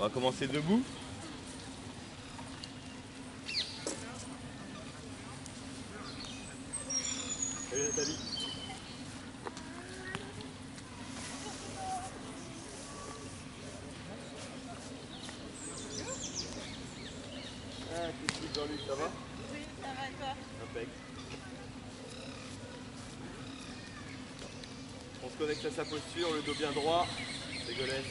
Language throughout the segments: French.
va commencer debout. Salut Nathalie. Ah, qu'est-ce que Jean-Luc, ça va? Oui, ça va et toi? Impec. On se connecte à sa posture, le dos bien droit. Ségolène.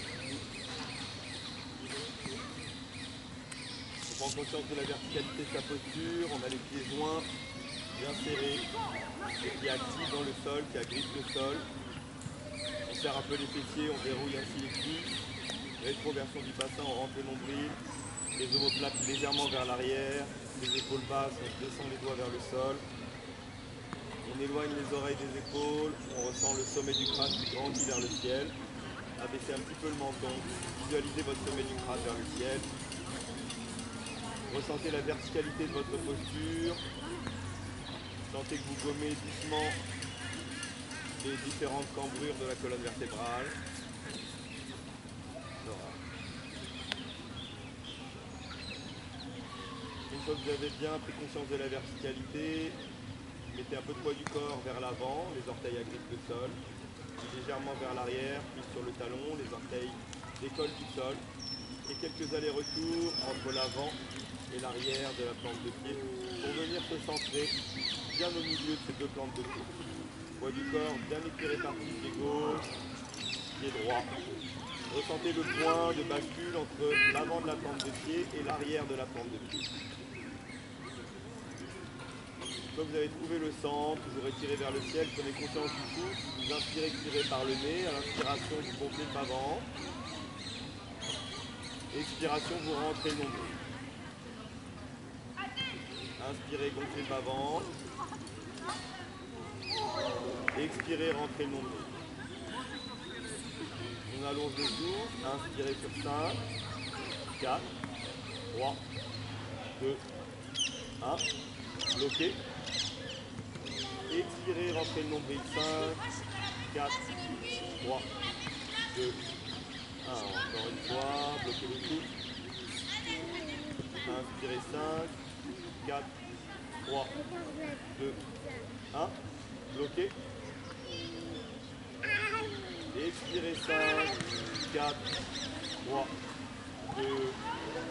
On prend conscience de la verticalité de sa posture, on a les pieds joints, bien serrés, les pieds actifs dans le sol, qui agrippent le sol. On serre un peu les fessiers, on verrouille ainsi les cuisses. Rétroversion du bassin, on rentre le nombril. Les omoplates légèrement vers l'arrière, les épaules basses, on descend les doigts vers le sol. On éloigne les oreilles des épaules, on ressent le sommet du crâne qui grandit vers le ciel. Abaissez un petit peu le menton, visualisez votre sommet du crâne vers le ciel. Ressentez la verticalité de votre posture. Sentez que vous gommez doucement les différentes cambrures de la colonne vertébrale. Voilà. Une fois que vous avez bien pris conscience de la verticalité, mettez un peu de poids du corps vers l'avant, les orteils agrippent le sol, légèrement vers l'arrière, puis sur le talon, les orteils décollent du sol, et quelques allers-retours entre l'avant et l'arrière de la plante de pied pour venir se centrer bien au milieu de ces deux plantes de pied. Poids du corps bien étiré par pied gauche, pied droit. Ressentez le point de bascule entre l'avant de la plante de pied et l'arrière de la plante de pied. Une fois que vous avez trouvé le centre, toujours étiré vers le ciel, prenez conscience du souffle, vous inspirez, expirez par le nez, à l'inspiration vous gonflez le bas-ventre, expiration vous rentrez le nombril. Inspirez, gonflez le bas-ventre, expirez, rentrez le nombril. On allonge le souffle, inspirez sur 5, 4, 3, 2, 1, bloquez. Expirez, rentrez le nombril, 5, 4, 3, 2, 1. Encore une fois, bloquez le souffle. Inspirez 5, 4, 3, 2, 1. Bloquez. Expirez 5, 4, 3, 2,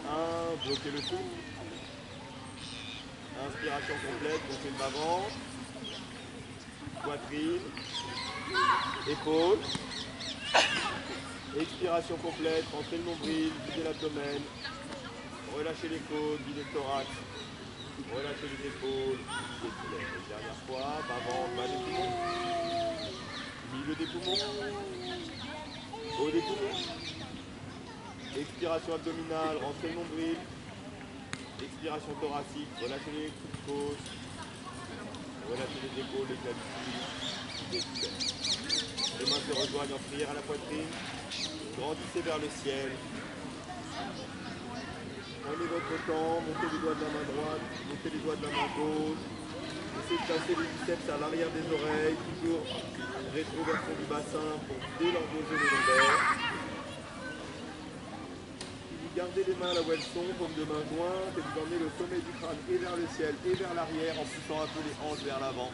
1. Bloquez le souffle. Inspiration complète, gonflez le bas-ventre. Poitrine, épaules, expiration complète, rentrez le nombril, videz l'abdomen, relâchez les côtes, videz le thorax, relâchez les épaules, videz le poulet. Dernière fois, bas-ventre, bas des poumons, milieu des poumons, haut des poumons, expiration abdominale, rentrez le nombril, expiration thoracique, relâchez les côtes, relâchez les épaules, les clavicules. Les mains se rejoignent en prière à la poitrine. Grandissez vers le ciel. Prenez votre temps, montez les doigts de la main droite, montez les doigts de la main gauche. Essayez de passer les biceps à l'arrière des oreilles, toujours rétroversion du bassin pour délordoser les lombaires. Vous gardez les mains là où elles sont, paumes de main jointes, et vous emmenez le sommet du crâne et vers le ciel et vers l'arrière en poussant un peu les hanches vers l'avant.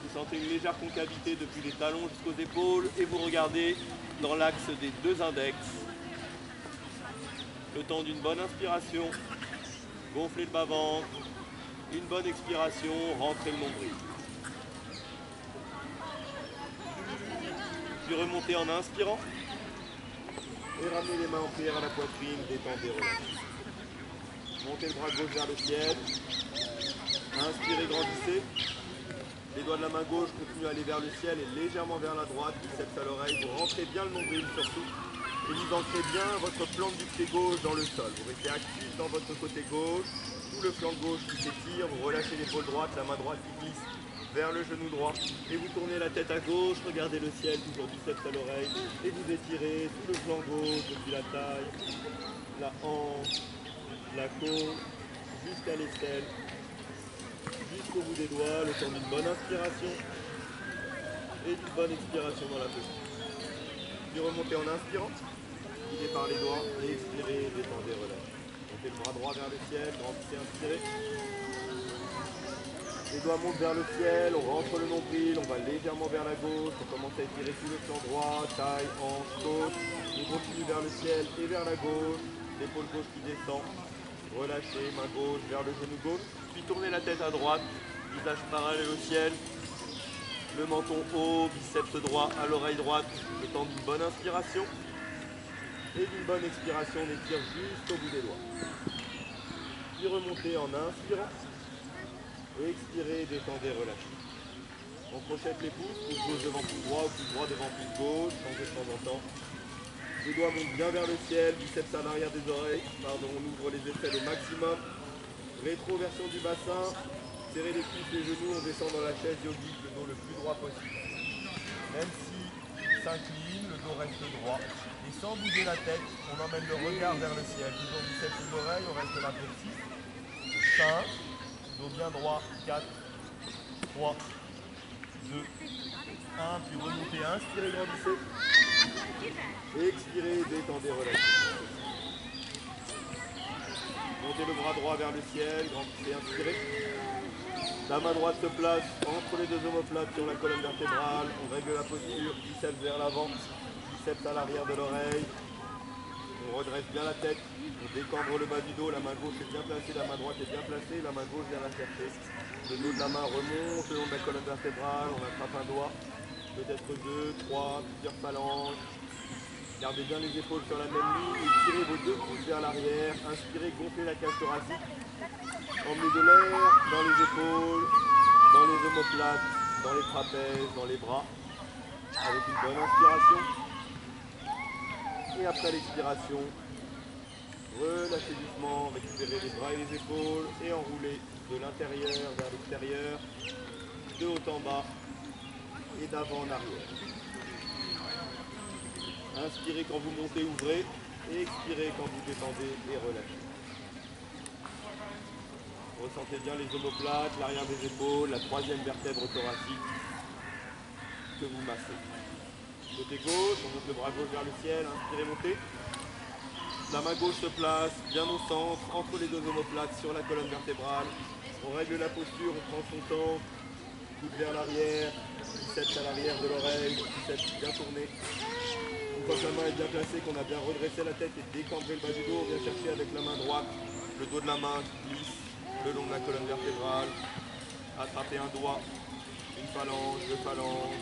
Vous sentez une légère concavité depuis les talons jusqu'aux épaules et vous regardez dans l'axe des deux index. Le temps d'une bonne inspiration, gonflez le bas-ventre, une bonne expiration, rentrez le nombril. Puis remontez en inspirant et ramenez les mains en prière à la poitrine, détendez, relâchez. Montez le bras gauche vers le ciel, inspirez, grandissez. Les doigts de la main gauche continuent à aller vers le ciel et légèrement vers la droite, biceps à l'oreille. Vous rentrez bien le nombril surtout. Et vous ancrez bien votre plante du pied gauche dans le sol. Vous restez actif dans votre côté gauche, tout le flanc gauche qui s'étire. Vous relâchez l'épaule droite, la main droite qui glisse vers le genou droit. Et vous tournez la tête à gauche, regardez le ciel, toujours biceps à l'oreille. Et vous étirez tout le flanc gauche depuis la taille, la hanche, la côte, jusqu'à l'aisselle. Jusqu'au bout des doigts, le temps d'une bonne inspiration et d'une bonne expiration dans la posture. Puis remontez en inspirant. guidé par les doigts. Et expirez, détendez, relâchez. Montez le bras droit vers le ciel, grandissez, inspirez. Les doigts montent vers le ciel, on rentre le nombril, on va légèrement vers la gauche, on commence à étirer tout le flanc droit, taille, hanche, côte. On continue vers le ciel et vers la gauche, l'épaule gauche qui descend. Relâchez, main gauche vers le genou gauche, puis tournez la tête à droite, visage parallèle au ciel. Le menton haut, biceps droit à l'oreille droite, le temps d'une bonne inspiration. Et d'une bonne expiration, on étire juste au bout des doigts. Puis remontez en inspirant. Et expirez, détendez, relâchez. On crochette les pouces, pouce gauche devant pouce droit, ou pouce droit devant pouce gauche, changez de temps en temps. Les doigts montent bien vers le ciel, biceps à l'arrière des oreilles. Pardon, on ouvre les aisselles au maximum. Rétroversion du bassin. Serrez les cuisses, les genoux, on descend dans la chaise yogique, le dos le plus droit possible. Même si s'incline, le dos reste droit. Et sans bouger la tête, on emmène le regard vers le ciel. Toujours biceps sous l'oreille, on reste là pour 6, 5, dos bien droit, 4, 3, 2, 1, puis remontez, inspirez, grandissez. Et expirez, détendez, relâchez. Montez le bras droit vers le ciel, grandissez, inspirez. La main droite se place entre les deux omoplates sur la colonne vertébrale. On règle la posture, biceps vers l'avant, biceps à l'arrière de l'oreille. On redresse bien la tête, on décambre le bas du dos, la main gauche est bien placée, la main droite est bien placée, la main gauche vient la chercher. Le dos de la main remonte le long de la colonne vertébrale, on attrape un doigt, peut-être 2, 3, plusieurs phalanges. Gardez bien les épaules sur la même ligne, tirez vos deux pouces vers l'arrière, inspirez, gonflez la cage thoracique. Emmenez de l'air dans les épaules, dans les omoplates, dans les trapèzes, dans les bras, avec une bonne inspiration. Et après l'expiration, relâchez doucement, récupérez les bras et les épaules et enroulez de l'intérieur vers l'extérieur, de haut en bas et d'avant en arrière. Inspirez quand vous montez, ouvrez, et expirez quand vous détendez et relâchez. Ressentez bien les omoplates, l'arrière des épaules, la troisième vertèbre thoracique que vous massez. Côté gauche, on monte le bras gauche vers le ciel, inspirez, montez. La main gauche se place bien au centre, entre les deux omoplates, sur la colonne vertébrale. On règle la posture, on prend son temps, coude vers l'arrière, biceps à l'arrière de l'oreille, biceps bien tourné. Une fois que la main est bien placée, qu'on a bien redressé la tête et décambré le bas du dos, on vient chercher avec la main droite le dos de la main qui glisse le long de la colonne vertébrale. Attrapez un doigt, une phalange, deux phalanges,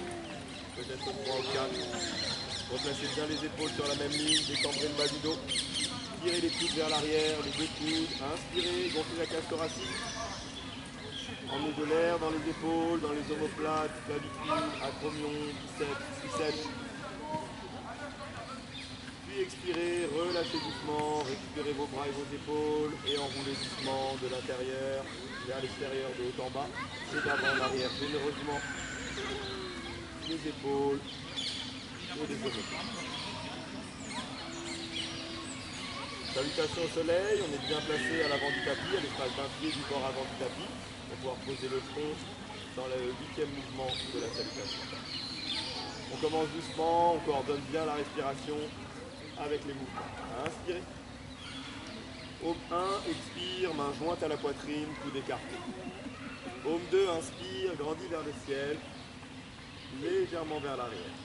peut-être 3 ou 4. Replacez bien les épaules sur la même ligne, décambrez le bas du dos. Tirez les coudes vers l'arrière, les deux coudes. Inspirez, gonflez la cage thoracique. Emmenez de l'air dans les épaules, dans les omoplates, clavicules, acromion, biceps. Puis expirez, relâchez doucement, récupérez vos bras et vos épaules et enroulez doucement de l'intérieur vers l'extérieur, de haut en bas et d'avant en arrière, généreusement les épaules et les omoplates. Salutations au soleil, on est bien placé à l'avant du tapis, à l'espace d'un pied du corps avant du tapis, pour pouvoir poser le front dans le 8e mouvement de la salutation. On commence doucement, on coordonne bien la respiration avec les mouvements. Inspirez. Aume 1, expire, main jointe à la poitrine, coude écarté. Aume 2, inspire, grandit vers le ciel, légèrement vers l'arrière.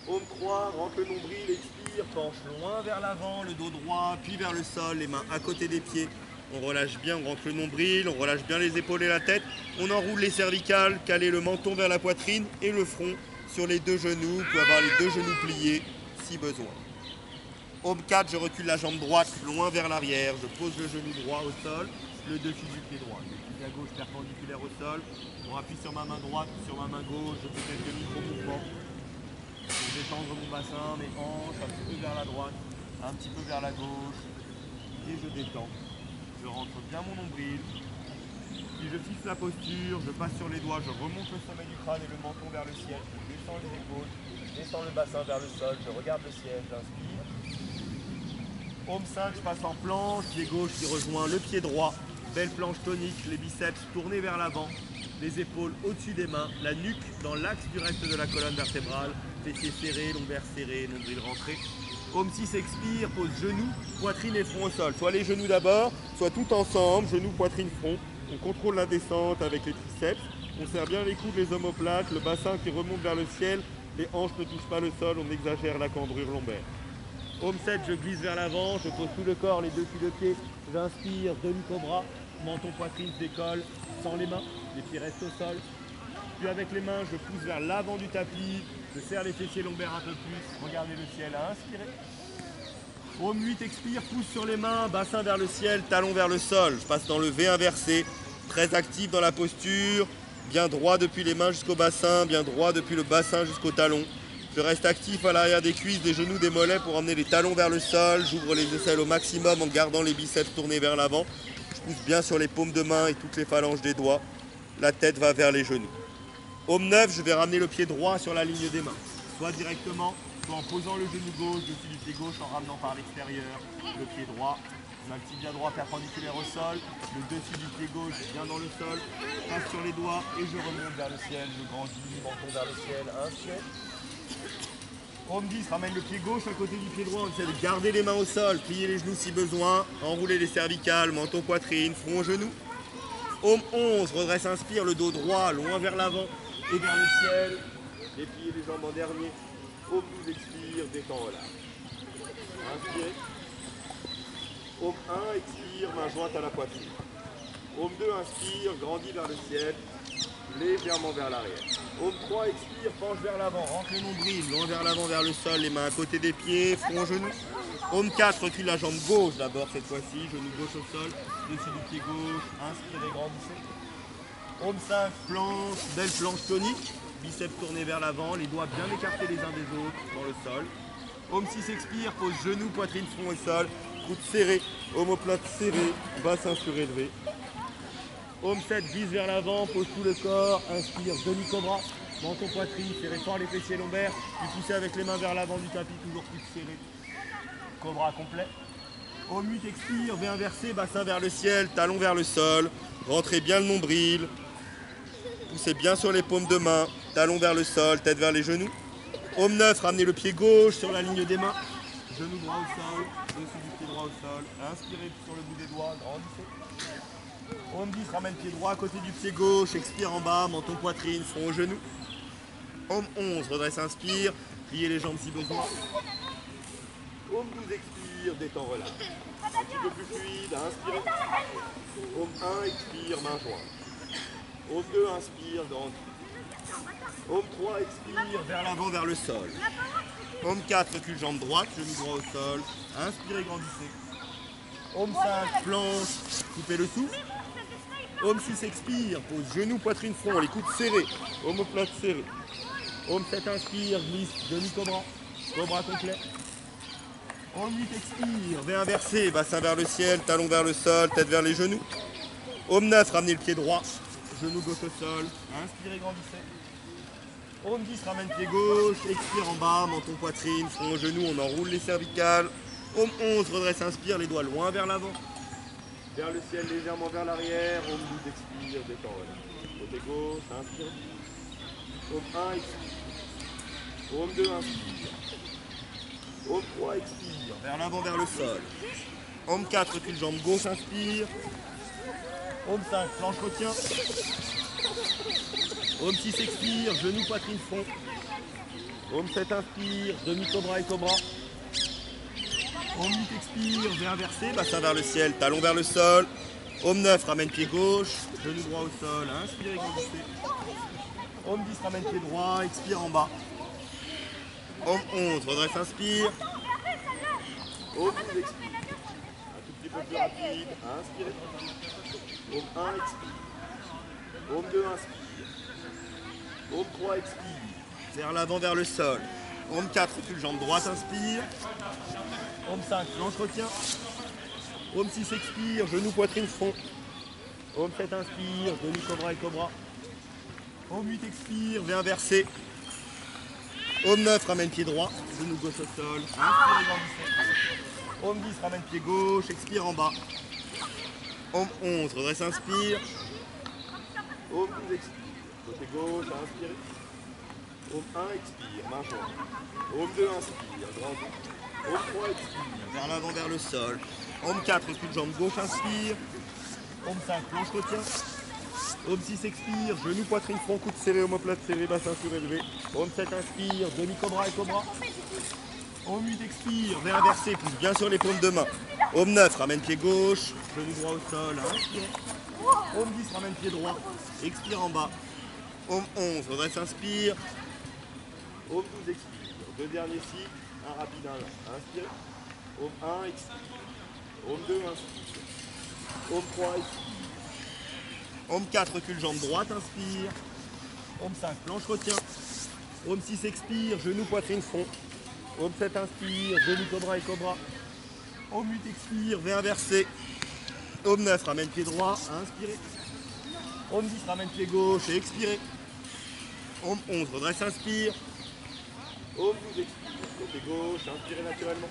Aume 3, rentre le nombril, expire, penche loin vers l'avant, le dos droit, puis vers le sol, les mains à côté des pieds. On relâche bien, on rentre le nombril, on relâche bien les épaules et la tête. On enroule les cervicales, caler le menton vers la poitrine et le front sur les deux genoux. Vous pouvez avoir les deux genoux pliés si besoin. Aume 4, je recule la jambe droite loin vers l'arrière. Je pose le genou droit au sol, le dessus du pied droit. Le pied à gauche perpendiculaire au sol. On appuie sur ma main droite, sur ma main gauche. Je fais quelques micro-mouvements. Pour détendre mon bassin, mes hanches, un petit peu vers la droite, un petit peu vers la gauche. Et je détends. Je rentre bien mon nombril. Puis je fixe la posture, je passe sur les doigts, je remonte le sommet du crâne et le menton vers le ciel. Je descends les épaules, je descends le bassin vers le sol, je regarde le ciel, j'inspire. Aume 5, je passe en planche, pied gauche qui rejoint le pied droit. Belle planche tonique, les biceps tournés vers l'avant, les épaules au-dessus des mains, la nuque dans l'axe du reste de la colonne vertébrale, fessiers serrés, lombaires serrés, nombril rentré. Om 6 expire, pose genoux, poitrine et front au sol. Soit les genoux d'abord, soit tout ensemble, genoux, poitrine, front. On contrôle la descente avec les triceps. On serre bien les coudes, les omoplates, le bassin qui remonte vers le ciel. Les hanches ne touchent pas le sol, on exagère la cambrure lombaire. Om 7, je glisse vers l'avant, je pose tout le corps, les deux pieds de pied. J'inspire, demi-cobra, menton, poitrine se décolle, sans les mains, les pieds restent au sol. Puis avec les mains, je pousse vers l'avant du tapis, je serre les fessiers lombaires un peu plus, regardez le ciel à inspirer. Om 8, expire, pousse sur les mains, bassin vers le ciel, talon vers le sol. Je passe dans le V inversé, très actif dans la posture, bien droit depuis les mains jusqu'au bassin, bien droit depuis le bassin jusqu'au talon. Je reste actif à l'arrière des cuisses, des genoux, des mollets pour emmener les talons vers le sol. J'ouvre les aisselles au maximum en gardant les biceps tournés vers l'avant. Je pousse bien sur les paumes de main et toutes les phalanges des doigts. La tête va vers les genoux. Om 9, je vais ramener le pied droit sur la ligne des mains. Soit directement, soit en posant le genou gauche dessus du pied gauche en ramenant par l'extérieur le pied droit. On a le tibia droit perpendiculaire au sol, le dessus du pied gauche bien dans le sol, je passe sur les doigts et je remonte vers le ciel, je grandis, menton vers le ciel, inspire. Om 10, ramène le pied gauche à côté du pied droit, on essaie de garder les mains au sol, plier les genoux si besoin, enrouler les cervicales, menton, poitrine, front, genou. Om 11, redresse, inspire, le dos droit, loin vers l'avant et vers le ciel, déplier les jambes en dernier. Om 12, expire, détend, relâche. Inspirez. Om 1, expire, main jointe à la poitrine. Om 2, inspire, grandit vers le ciel, légèrement vers l'arrière. Om 3, expire, penche vers l'avant, rentre les nombrils, loin vers l'avant, vers le sol, les mains à côté des pieds, front, genou. Om 4, recule la jambe gauche d'abord cette fois-ci, genou gauche au sol, dessus du pied gauche, inspirez, grandissez. Om 5, planche, belle planche tonique, biceps tournés vers l'avant, les doigts bien écartés les uns des autres dans le sol. Om 6, expire, pose genou, poitrine, front et sol, coude serré, omoplate serré, bassin surélevé. Om 7, glisse vers l'avant, pose tout le corps, inspire, demi-cobra, menton, poitrine, serrez fort les fessiers lombaires, puis poussez avec les mains vers l'avant du tapis, toujours plus serré. Cobra complet. Om 8, expire, V inversé, bassin vers le ciel, talon vers le sol, rentrez bien le nombril, poussez bien sur les paumes de main, talon vers le sol, tête vers les genoux. Om 9, ramenez le pied gauche sur la ligne des mains, genou droit au sol, dessus du pied droit au sol, inspirez sur le bout des doigts, grandissez. Om 10, ramène pied droit à côté du pied gauche, expire en bas, menton, poitrine, front au genou. Om 11, redresse, inspire, pliez les jambes si besoin. Om 12, expire, détend, relâche. Un petit peu plus fluide, inspirez. Om 1, expire, main jointe. Om 2, inspire, grandit. Om 3, expire, vers l'avant, vers le sol. Om 4, recule jambe droite, genou droit au sol. Inspirez, grandissez. Om 5, planche, coupez le souffle. Om 6, expire, pose genou, poitrine, front, les coudes serrés, omoplate serrée. Om 7, inspire, glisse, demi-cobra, cobra complet. Om 8, expire, V inversé, bassin vers le ciel, talon vers le sol, tête vers les genoux. Om 9, ramenez le pied droit, genou gauche au sol, inspirez, grandissez. Om 10, ramène pied gauche, expire en bas, menton, poitrine, front, genou, on enroule les cervicales. Om 11, redresse, inspire, les doigts loin vers l'avant. Vers le ciel, légèrement vers l'arrière. Om 12, expire, détend, relâche. Côté gauche, inspire. Om 1, expire. Om 2, inspire. Om 3, expire, vers l'avant, vers le sol. Om 4, recule jambe gauche, inspire. Om 5, planche retient. Om 6, expire, genou, poitrine, front. Om 7, inspire, demi-cobra et cobra. Om 8, expire, V inversé, bassin vers le ciel, talon vers le sol. Om 9, ramène pied gauche, genou droit au sol, inspirez, grandissez. Om 10, ramène pied droit, expire en bas. Om 11, redresse, inspire. Om 12, expire. Un tout petit peu plus rapide, inspirez. Om 1, expire. Om 2, inspire. Om 3, expire. Vers l'avant, vers le sol. Om 4, recule jambe droite, inspire. Om 5, planche retient. Om 6, expire, genou, poitrine, front. Om 7, inspire, demi-cobra et cobra. Om 8, expire, V inversé. Om 9, ramène pied droit, genou gauche au sol. Inspire, grandissez. Om 10, ramène pied gauche, expire en bas. Om 11, redresse, inspire. Om 12, expire. Côté gauche, inspirez. Home 1, expire, main jointe. Home 2, inspire, grand dos. Home 3, expire, vers l'avant, vers le sol. Home 4, recule jambe gauche, inspire. Home 5, planche retient. Home 6, expire, genou, poitrine, front, coude serré, omoplate serré, bassin surélevé. Home 7, inspire, demi-cobra et cobra. Home 8, expire, V inversé, pousse bien sur les paumes de main. Home 9, ramène pied gauche, genou droit au sol, inspire. Home 10, ramène pied droit, expire en bas. Home 11, redresse, inspire. Home 12, expire. Deux derniers cycles, un rapide, un lent. Inspire. Home 1, expire. Home 2, inspire. Home 3, expire. Home 4, recule jambe droite, inspire. Home 5, planche retient. Home 6, expire, genou, poitrine, front. Home 7, inspire, genou, cobra et cobra. Home 8, expire, V inversé. Home 9, ramène pied droit, inspirez. Home 10, ramène pied gauche et expirez. Home 11, redresse, inspire. Home 12, expire, côté gauche, inspirez naturellement.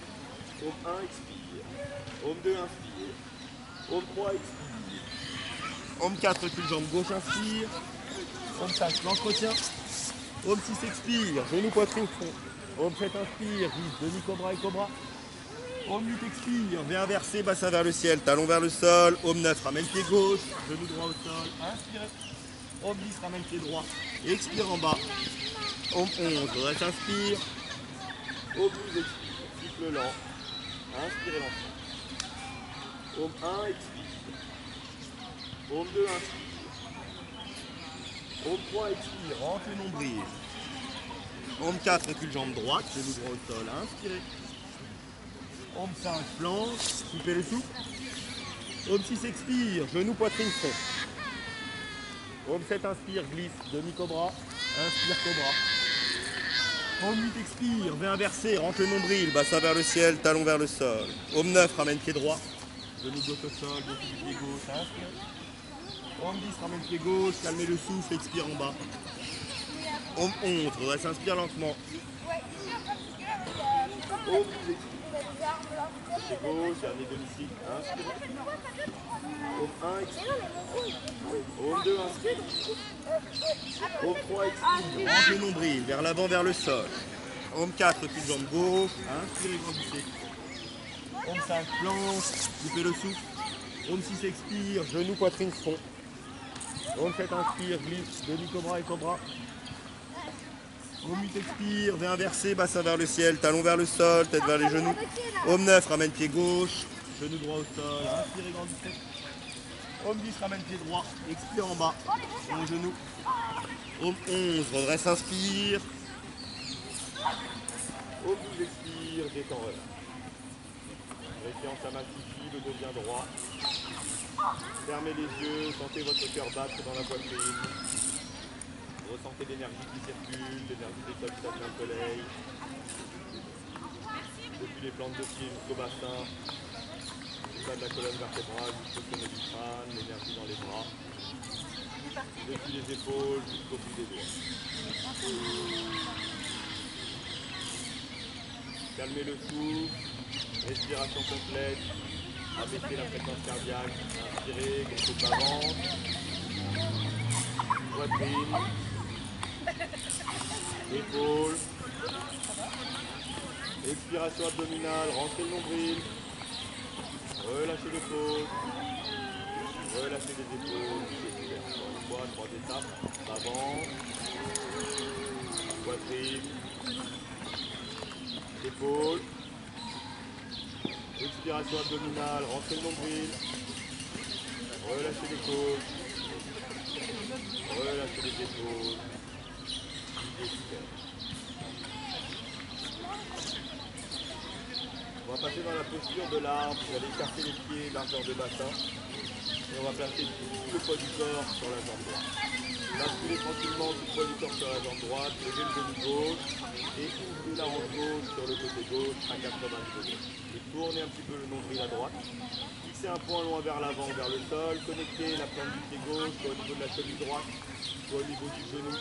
Home 1, expire. Home 2, inspire. Home 3, expire. Home 4, recule jambe gauche, inspire. Home 5, planche retient. Home 6, expire, genou, poitrine, front. Home 7, inspire, glisse, demi-cobra et cobra. Home 8, expire, V inversé, bassin vers le ciel, talon vers le sol. Home 9, ramène pied gauche, genou droit au sol, inspirez. Home 10, ramène pied droit, expire en bas. Home 11, redresse, inspire. Home 12, expire, cycle lent, inspirez lentement. Home 1, expire. Home 2, inspire. Home 3, expire, rentre le nombril. Home 4, recule jambe droite, genou droit au sol, inspirez. Home 5, planche, coupez le souffle. Home 6, expire, genou, poitrine, front. Home 7, inspire, glisse, demi-cobra, inspire, cobra. Home 8, expire, V inversé, rentre le nombril, bassin vers le ciel, talon vers le sol. Home 9, ramène pied droit, genou gauche au sol, gauche du pied gauche, inspire. Home 10, ramène pied gauche, calmez le souffle, expire en bas. Home 11, redresse, inspire lentement. Home 12, expire. Pied gauche, dernier demi-cycle, inspire. Home 1, expire. Home 2, inspire. Home 3, expire. Rentre le nombril, vers l'avant, vers le sol. Home 4, recule jambe gauche, inspirez, grandissez. Home 5, planche, coupez le souffle. Home 6, expire, genou, poitrine, front. Home 7, inspire, glisse, demi-cobra et cobra. Home 8, expire, V inversé, bassin vers le ciel, talon vers le sol, tête vers les genoux. Home 9, ramène pied gauche, genou droit au sol, inspirez, grandissez. Home 10, ramène pied droit, expire en bas, au genou. Home 11, redresse, inspire. Home 12, expire, détend, relâche. Référence s'amplifie, le dos bien droit. Fermez les yeux, sentez votre cœur battre dans la poitrine. Ressentez l'énergie qui circule, l'énergie des sols qui tapent le soleil. Depuis les plantes de pied jusqu'au bassin, du bas de la colonne vertébrale jusqu'au sommet du crâne, l'énergie dans les bras. Depuis les épaules jusqu'au bout des doigts. Calmez le souffle, respiration complète, abaissez la fréquence cardiaque, inspirez, gauche avance, poitrine, épaules, expiration abdominale, rentrez le nombril, relâchez l'épaule, relâchez les épaules, encore une fois, 3 étapes, avance, poitrine, épaules, expiration abdominale, rentrez le nombril, relâchez les côtes, relâchez les épaules, on va passer dans la posture de l'arbre, vous allez écarter les pieds, largeur de bassin, et on va placer tout le poids du corps sur la jambe droite. Basculez tranquillement tout le poids du corps sur la jambe droite, levez le genou gauche et ouvrez la hanche gauche sur le côté gauche à 80 degrés. Et tournez un petit peu le nombril à droite. Fixez un point loin vers l'avant, vers le sol. Connectez la plante du pied gauche, soit au niveau de la cheville droite, soit au niveau du genou,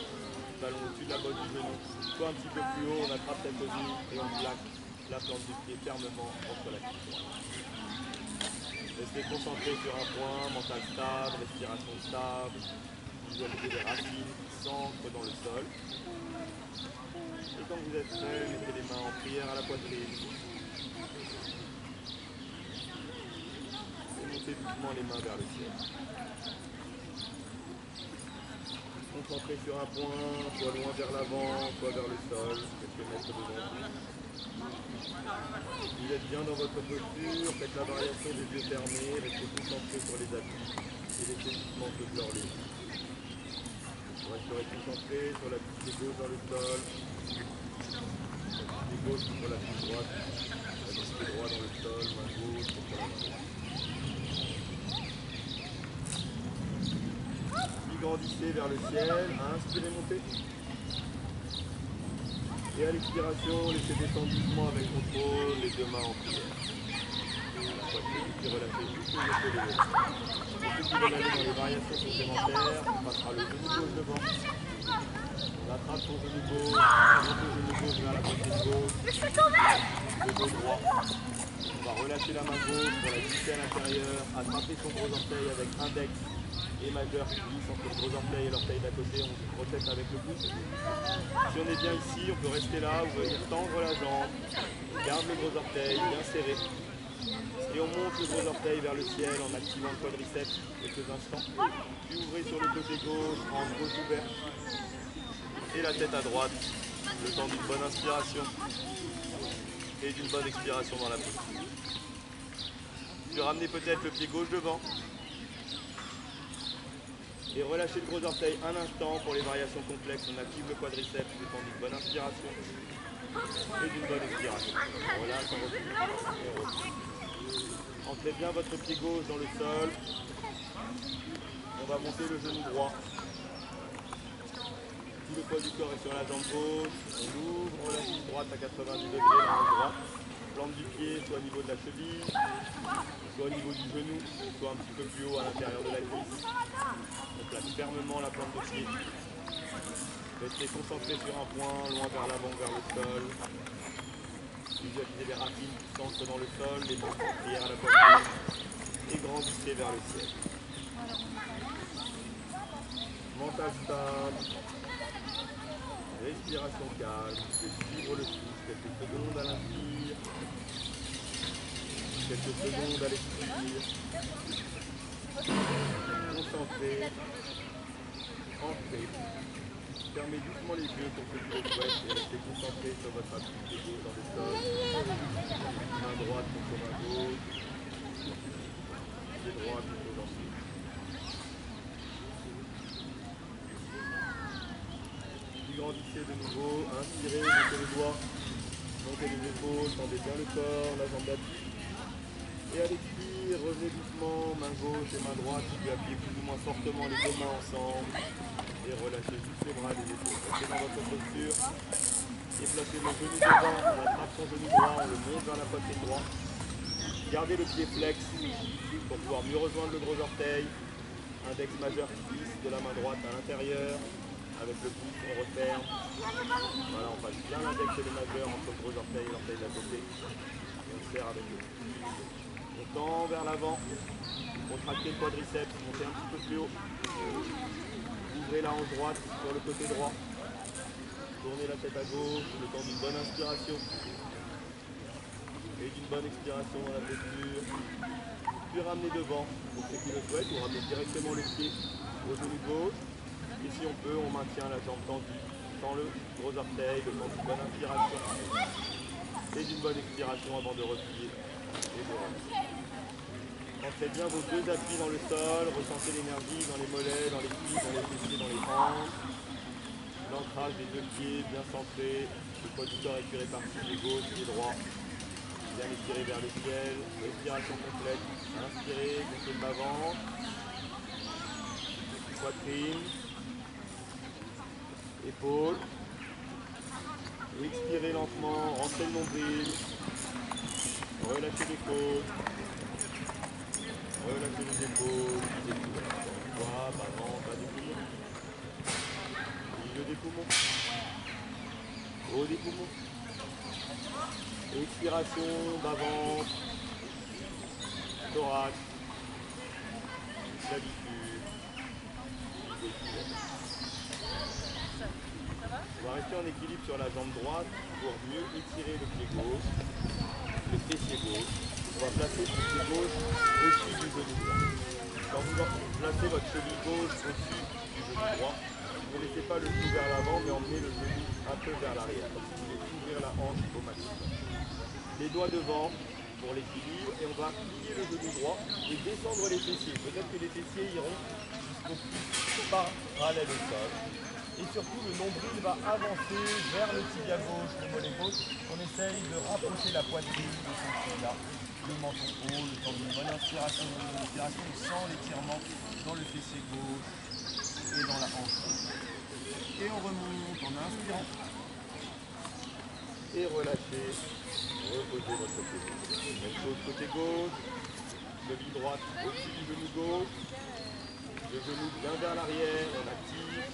talon au-dessus de la botte du genou, soit un petit peu plus haut, on attrape cette cheville et on plaque la plante du pied fermement entre la cuisse droite. Restez concentré sur un point, mental stable, respiration stable. Visualisez les racines qui s'ancrent dans le sol. Et quand vous êtes prêt, mettez les mains en prière à la poitrine. Et montez doucement les mains vers le ciel. Concentrez sur un point, soit loin vers l'avant, soit vers le sol, quelques mètres devant vous. Vous êtes bien dans votre posture, faites la variation des yeux fermés, restez concentrés sur les appuis et laissez doucement se clore les yeux. Vous resterez concentré sur la pied gauche dans le sol, la pied gauche contre la pied droite, la pied droit dans le sol, main gauche contre la main droite. Puis grandissez vers le ciel, inspirez, montez. Et à l'expiration, laissez descendre doucement avec contrôle les deux mains en prière. La poitrine qui relâchez juste les épaules et les bras. Pour ceux qui veulent aller dans les variations complémentaires, on passera le genou gauche devant. On attrape son genou gauche, monte le genou gauche vers la poitrine gauche. Le dos droit. On va relâcher la main gauche pour la glisser à l'intérieur, attraper son gros orteil avec index et majeur qui glisse entre le gros orteil et l'orteil d'à côté, on se protège avec le pouce. Si on est bien ici, on peut rester là ou venir tendre la jambe, on garde le gros orteil bien serré. Et on monte le gros orteil vers le ciel en activant le quadriceps quelques instants. Puis ouvrez sur le côté gauche, en gauche ouverte. Et la tête à droite, le temps d'une bonne inspiration et d'une bonne expiration dans la posture. Puis ramenez peut-être le pied gauche devant. Et relâchez le gros orteil un instant pour les variations complexes. On active le quadriceps, le temps d'une bonne inspiration et d'une bonne expiration. On relâche, on replie et on replie. Entrez bien votre pied gauche dans le sol. On va monter le genou droit. Tout le poids du corps est sur la jambe gauche. On ouvre, on relâche la droite à 90 degrés, la main droite. Plante du pied, soit au niveau de la cheville, soit au niveau du genou, soit un petit peu plus haut à l'intérieur de la cuisse. On place fermement la plante de pied. Restez concentré sur un point, loin vers l'avant, vers le sol. Visualisez les racines qui s'ancrent dans le sol, les mains en prière à la poitrine. Et grandissez vers le ciel. Mental stable. Respiration calme. Suivre le souffle. Quelques secondes à l'inspire. Quelques secondes à l'expire. Concentrez. Entrez. Fermez doucement les yeux pour ceux qui le souhaitent et restez concentrés sur votre appui de gauche dans le sol. Main droite contre main gauche. Pied droit contre l'ensemble. Puis grandissez de nouveau. Inspirez, montez les doigts. Montez les épaules, tendez bien le corps, la jambe d'appui. Et à l'expire, revenez doucement, main gauche et main droite, puis appuyez plus ou moins fortement les deux mains ensemble. Et relâchez juste les bras et les épaules. Restez dans votre posture. Et placez le genou devant, on attrape son genou droit, on le monte vers la poitrine droite. Gardez le pied flex pour pouvoir mieux rejoindre le gros orteil. Index majeur qui glisse de la main droite à l'intérieur. Avec le pouce, on referme. Voilà, on passe bien l'index et le majeur entre le gros orteil et l'orteil d'à côté. Et on serre avec le pouce. On tend vers l'avant. Contractez le quadriceps, montez un petit peu plus haut. Ouvrez la hanche droite sur le côté droit. Tournez la tête à gauche, le temps d'une bonne inspiration. Et d'une bonne expiration dans la posture. Puis ramenez devant, pour ceux qui le souhaitent, ou ramenez directement le pied au genou gauche. Et si on peut, on maintient la jambe tendue, sans le gros orteil, le temps d'une bonne inspiration et d'une bonne expiration avant de replier et de ramener. Entrez bien vos deux appuis dans le sol, ressentez l'énergie dans les mollets, dans les cuisses, dans les fessiers, dans les hanches. L'ancrage des deux pieds bien centré, le poids du corps est réparti, pied gauche, pied droit. Bien étiré vers le ciel, respiration complète. Inspirez, gonflez le bas-ventre, poitrine. Épaules. Expirez lentement, rentrez le nombril. Relâchez les côtes. Relâchez les épaules. Bas, bas des poumons. Milieu des poumons. Haut des poumons. Expiration, bas-ventre. Thorax. Clavicule. rester en équilibre sur la jambe droite pour mieux étirer le pied gauche, le fessier gauche. On va placer le pied gauche au-dessus du genou droit. Quand vous placez votre cheville gauche au-dessus du genou droit, ne laissez pas le genou vers l'avant, mais emmenez le genou un peu vers l'arrière, comme si vous voulez ouvrir la hanche au maximum. Les doigts devant pour l'équilibre, et on va plier le genou droit et descendre les fessiers. Peut-être que les fessiers iront jusqu'au plus parallèle au sol. Et surtout, le nombril va avancer vers le tibia gauche, le mollet gauche. On essaye de rapprocher la poitrine de son tibia, le menton haut, le temps d'une bonne inspiration, sans l'étirement dans le fessier gauche et dans la hanche. Et on remonte en inspirant. Et relâchez, reposez votre pied. Même chose côté gauche, cheville droite au-dessus du genou gauche, le genou bien vers l'arrière, on active,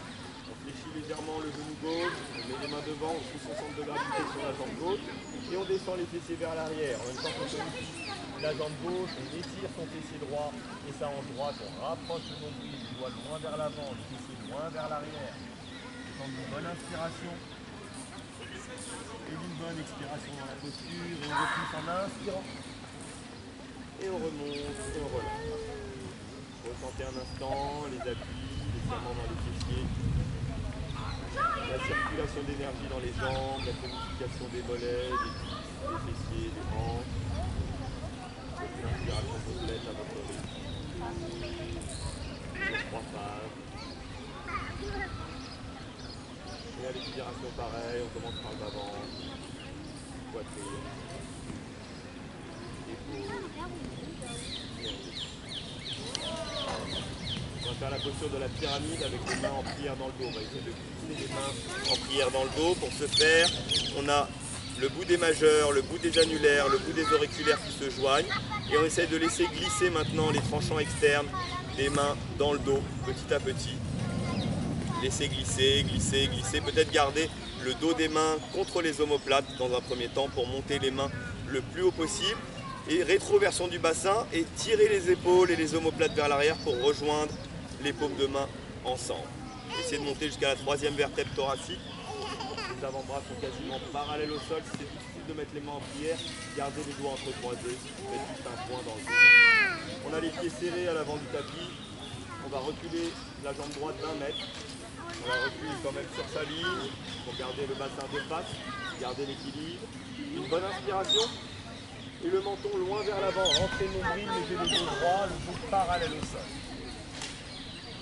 on fléchit légèrement le genou gauche, on met les mains devant, on pousse son centre de gravité sur la jambe gauche, et on descend les fessiers vers l'arrière. En même temps qu'on sollicite la jambe gauche, on étire son fessier droit et sa hanche droite, on rapproche le nombril, les doigts loin vers l'avant, les fessiers loin vers l'arrière. On une bonne inspiration. Et une bonne expiration dans la posture, et on repousse en inspirant. Et on remonte, et on relâche. Ressentez un instant les appuis, les serrements dans les fessiers, la circulation d'énergie dans les jambes, la tonification des mollets, des cuisses, des fessiers, des hanches. Une inspiration complète à votre rythme. Sur 3 phases. Et à l'expiration pareil, on commence par le bas-ventre, poitrine, épaules, on va faire la posture de la pyramide avec les mains en prière dans le dos. On va essayer de glisser les mains en prière dans le dos. Pour ce faire, on a le bout des majeurs, le bout des annulaires, le bout des auriculaires qui se joignent. Et on essaye de laisser glisser maintenant les tranchants externes des mains dans le dos, petit à petit. Laissez glisser, glisser, glisser. Peut-être garder le dos des mains contre les omoplates dans un premier temps pour monter les mains le plus haut possible. Et rétroversion du bassin et tirer les épaules et les omoplates vers l'arrière pour rejoindre les paumes de main ensemble. Essayez de monter jusqu'à la 3e vertèbre thoracique. Les avant-bras sont quasiment parallèles au sol. Si c'est difficile de mettre les mains en prière, gardez les doigts entrecroisés. Faites juste un point dans le dos. On a les pieds serrés à l'avant du tapis. On va reculer la jambe droite d'1 mètre. On la recule quand même sur sa ligne pour garder le bassin de face, garder l'équilibre. Une bonne inspiration. Et le menton loin vers l'avant. Rentrez le nombril, mettez le dos droit, le dos parallèle au sol.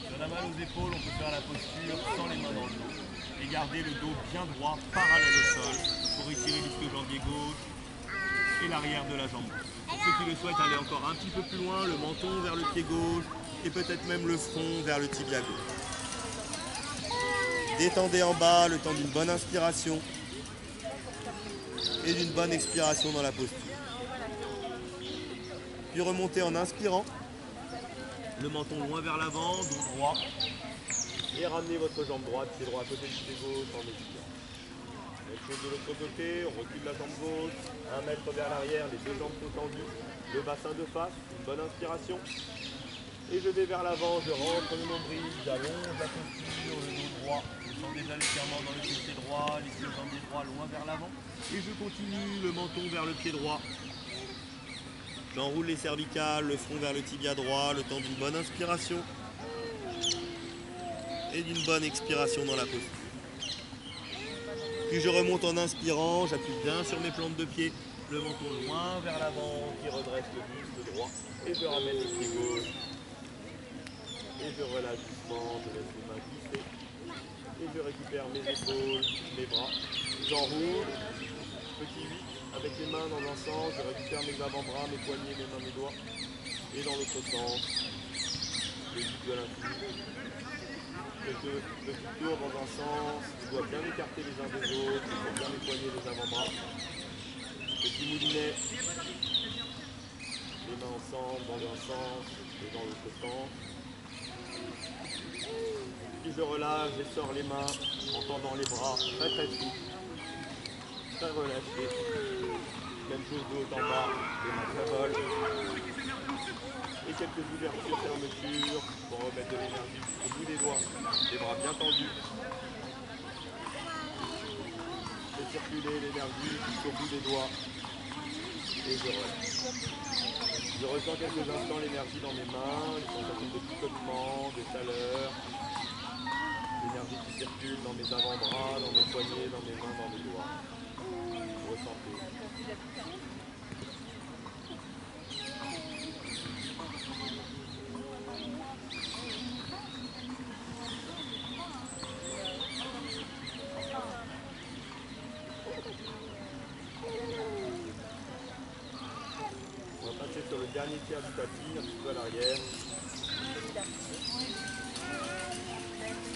Si on a mal aux épaules, on peut faire la posture sans les mains dans le dos. Et garder le dos bien droit, parallèle au sol, pour étirer l'ischio-jambier gauche et l'arrière de la jambe. Pour ceux qui le souhaitent aller encore un petit peu plus loin, le menton vers le pied gauche et peut-être même le front vers le tibia gauche. Détendez en bas le temps d'une bonne inspiration et d'une bonne expiration dans la posture. Puis remontez en inspirant, le menton loin vers l'avant, dos droit, et ramenez votre jambe droite, pied droit à côté du pied gauche en expirant. Même chose de l'autre côté, on recule la jambe gauche, 1 mètre vers l'arrière, les deux jambes sont tendues, le bassin de face, une bonne inspiration. Et je vais vers l'avant, je rentre le nombril, j'allonge la posture, le dos droit, je sens déjà l'étirement dans le pied droit, l'ischio-jambier droit loin vers l'avant. Et je continue le menton vers le pied droit. J'enroule les cervicales, le front vers le tibia droit, le temps d'une bonne inspiration et d'une bonne expiration dans la posture. Puis je remonte en inspirant, j'appuie bien sur mes plantes de pied, le menton loin vers l'avant, qui redresse le buste droit, et je ramène les pieds gauche. Et je relâche doucement, je laisse les mains glisser. Et je récupère mes épaules, mes bras. J'enroule, petit 8, avec les mains dans un sens, je récupère mes avant-bras, mes poignets, mes mains, mes doigts. Et dans l'autre sens, le 8 de l'infini. Quelques petits tours dans un sens, les doigts bien écartés les uns des autres, pour bien les poignets, les avant-bras. Petit moulinet, les mains ensemble dans un sens et dans l'autre sens. Puis je relâche, je sors les mains en tendant les bras très très souples, très relâchés. Même chose de haut en bas, les mains très molles. Et quelques ouvertures, fermetures pour remettre de l'énergie au bout des doigts, les bras bien tendus. circuler l'énergie jusqu'au bout des doigts. Et je relâche. Je ressens quelques instants l'énergie dans mes mains, les sensations de picotement, de chaleur, l'énergie qui circule dans mes avant-bras, dans mes poignets, dans mes mains, dans mes doigts. Ressentez. On va passer sur le dernier tiers du tapis, un petit peu à l'arrière.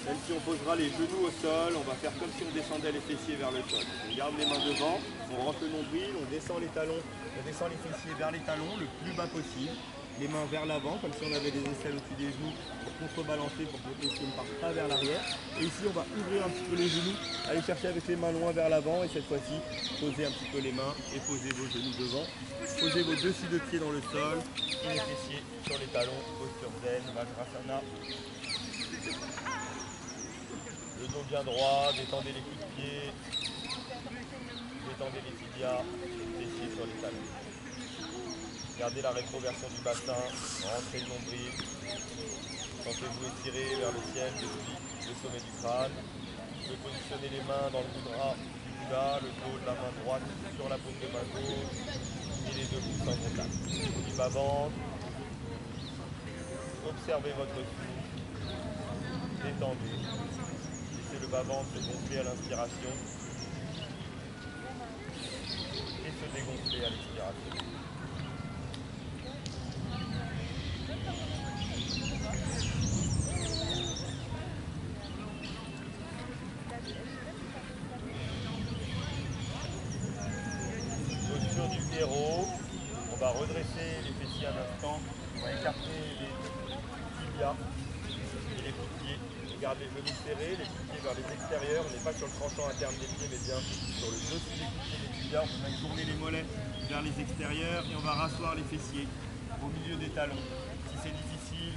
Même si on posera les genoux au sol, on va faire comme si on descendait les fessiers vers le sol. On garde les mains devant, on rentre le nombril, on descend les talons, on descend les fessiers vers les talons le plus bas possible. Les mains vers l'avant, comme si on avait des aisselles au-dessus des genoux pour contrebalancer, pour que le fessier ne parte pas vers l'arrière. Et ici, on va ouvrir un petit peu les genoux, aller chercher avec les mains loin vers l'avant. Et cette fois-ci, posez un petit peu les mains et posez vos genoux devant. Posez vos deux pieds dans le sol et les fessiers sur les talons, posture zen, Vajrasana. Le dos bien droit, détendez les coups de pied, détendez les tibias, les fessiers sur les talons. Gardez la rétroversion du bassin, rentrez le nombril, sentez-vous étirer vers le ciel depuis le sommet du crâne. Vous pouvez positionner les mains dans le mudra du Bouddha, le dos de la main droite sur la paume de main gauche et les deux pouces en contact. Du bas-ventre, observez votre souffle, détendez. Laissez le bas-ventre se gonfler à l'inspiration et se dégonfler à l'expiration. Posture du héros, on va redresser les fessiers un instant, on va écarter les tibias et les coups de pied. Garde les genoux serrés, les coups de pied vers les extérieurs, on n'est pas sur le tranchant interne des pieds mais bien sur le dessus des coups de pied des tibias. On va tourner les mollets vers les extérieurs et on va rasseoir les fessiers au milieu des talons. Si c'est difficile,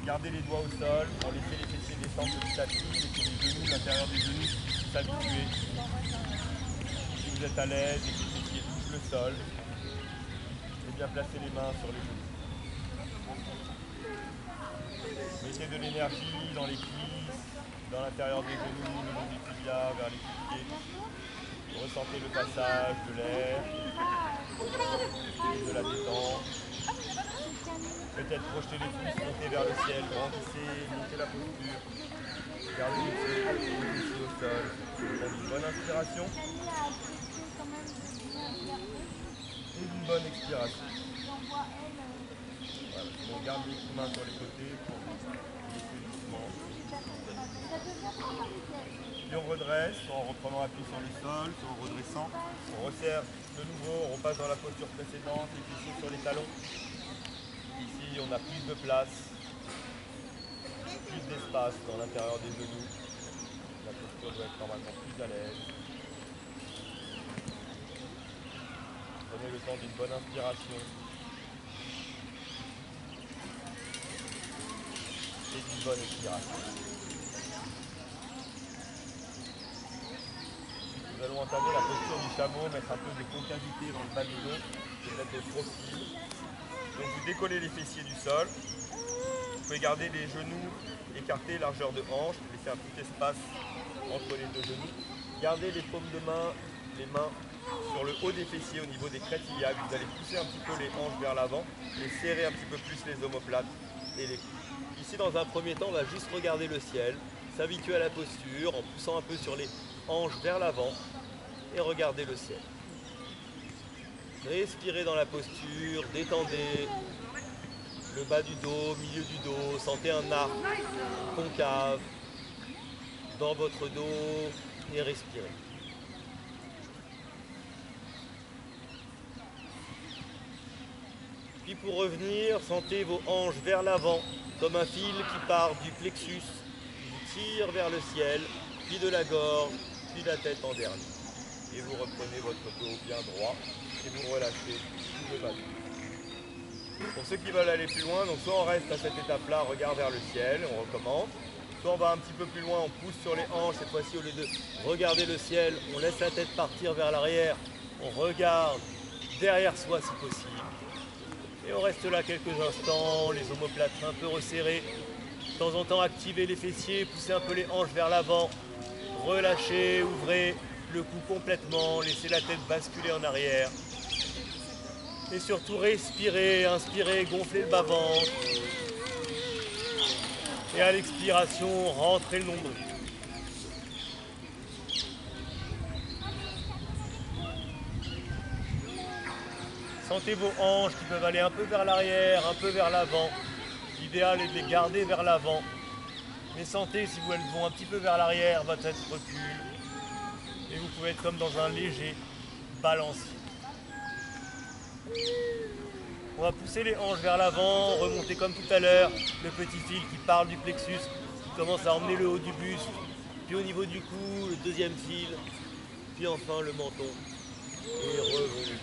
gardez les doigts au sol, pour laisser les fessiers descendre petit à petit, laissez les genoux, l'intérieur des genoux s'habituer. Si vous êtes à l'aise et que les fessiers touchent le sol, et bien placer les mains sur les genoux. Mettez de l'énergie dans les cuisses, dans l'intérieur des genoux, le long des tibias, vers les pieds. Ressentez le passage de l'air, de la détente. Peut-être projeter les pouces, monter vers le ciel, grandissez, montez la posture. Gardez les pieds au sol. Prenez une bonne inspiration et une bonne expiration. Voilà, on garde les mains sur les côtés pour laisser doucement. Puis on redresse, soit en reprenant appui sur le sol, soit en redressant. On resserre de nouveau, on repasse dans la posture précédente, les fessiers sur les talons. Ici, on a plus de place, plus d'espace dans l'intérieur des genoux. La posture doit être normalement plus à l'aise. Prenez le temps d'une bonne inspiration et d'une bonne expiration. Nous allons entamer la posture du chameau, mettre un peu de concavité dans le bas du dos, peut-être des profils. Donc vous décollez les fessiers du sol. Vous pouvez garder les genoux écartés, largeur de hanche, laisser un petit espace entre les deux genoux. Gardez les paumes de main, les mains sur le haut des fessiers au niveau des crêtes iliaques. Vous allez pousser un petit peu les hanches vers l'avant et serrer un petit peu plus les omoplates et les coudes. Ici, dans un premier temps, on va juste regarder le ciel, s'habituer à la posture en poussant un peu sur les hanches vers l'avant et regarder le ciel. Respirez dans la posture, détendez le bas du dos, milieu du dos, sentez un arc concave dans votre dos et respirez. Puis pour revenir, sentez vos hanches vers l'avant comme un fil qui part du plexus, qui vous tire vers le ciel, puis de la gorge, puis de la tête en dernier. Et vous reprenez votre dos bien droit et vous relâchez tout le bas du dos. Pour ceux qui veulent aller plus loin, donc soit on reste à cette étape-là, regard vers le ciel, on recommence, Quand on va un petit peu plus loin, on pousse sur les hanches. Cette fois-ci, au lieu de regarder le ciel, on laisse la tête partir vers l'arrière. On regarde derrière soi si possible. Et on reste là quelques instants, les omoplates un peu resserrés. De temps en temps, activez les fessiers, poussez un peu les hanches vers l'avant. Relâchez, ouvrez le cou complètement, laissez la tête basculer en arrière. Et surtout, respirez, inspirez, gonflez le bas-ventre. Et à l'expiration, rentrez le nombril. Sentez vos hanches qui peuvent aller un peu vers l'arrière, un peu vers l'avant. L'idéal est de les garder vers l'avant. Mais sentez si elles vont un petit peu vers l'arrière, votre tête recule. Et vous pouvez être comme dans un léger balancier. On va pousser les hanches vers l'avant, remonter comme tout à l'heure, le petit fil qui part du plexus, qui commence à emmener le haut du buste, puis au niveau du cou, le deuxième fil, puis enfin le menton. Et revenu.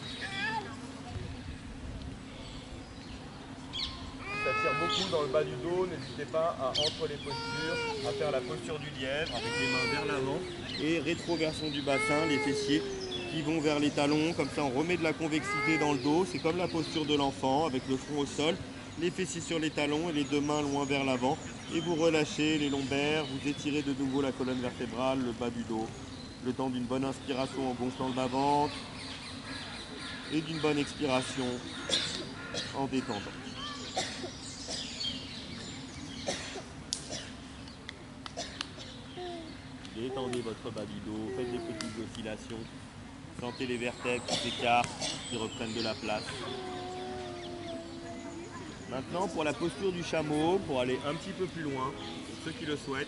Ça tire beaucoup dans le bas du dos, n'hésitez pas à, entre les postures, à faire la posture du lièvre avec les mains vers l'avant et rétroversion du bassin, les fessiers qui vont vers les talons, comme ça on remet de la convexité dans le dos, c'est comme la posture de l'enfant avec le front au sol, les fessiers sur les talons et les deux mains loin vers l'avant et vous relâchez les lombaires, vous étirez de nouveau la colonne vertébrale, le bas du dos, le temps d'une bonne inspiration en gonflant le bas-ventre et d'une bonne expiration en détendant. Détendez votre bas du dos, faites des petites oscillations. Sentez les vertèbres qui s'écartent, qui reprennent de la place. Maintenant, pour la posture du chameau, pour aller un petit peu plus loin, pour ceux qui le souhaitent,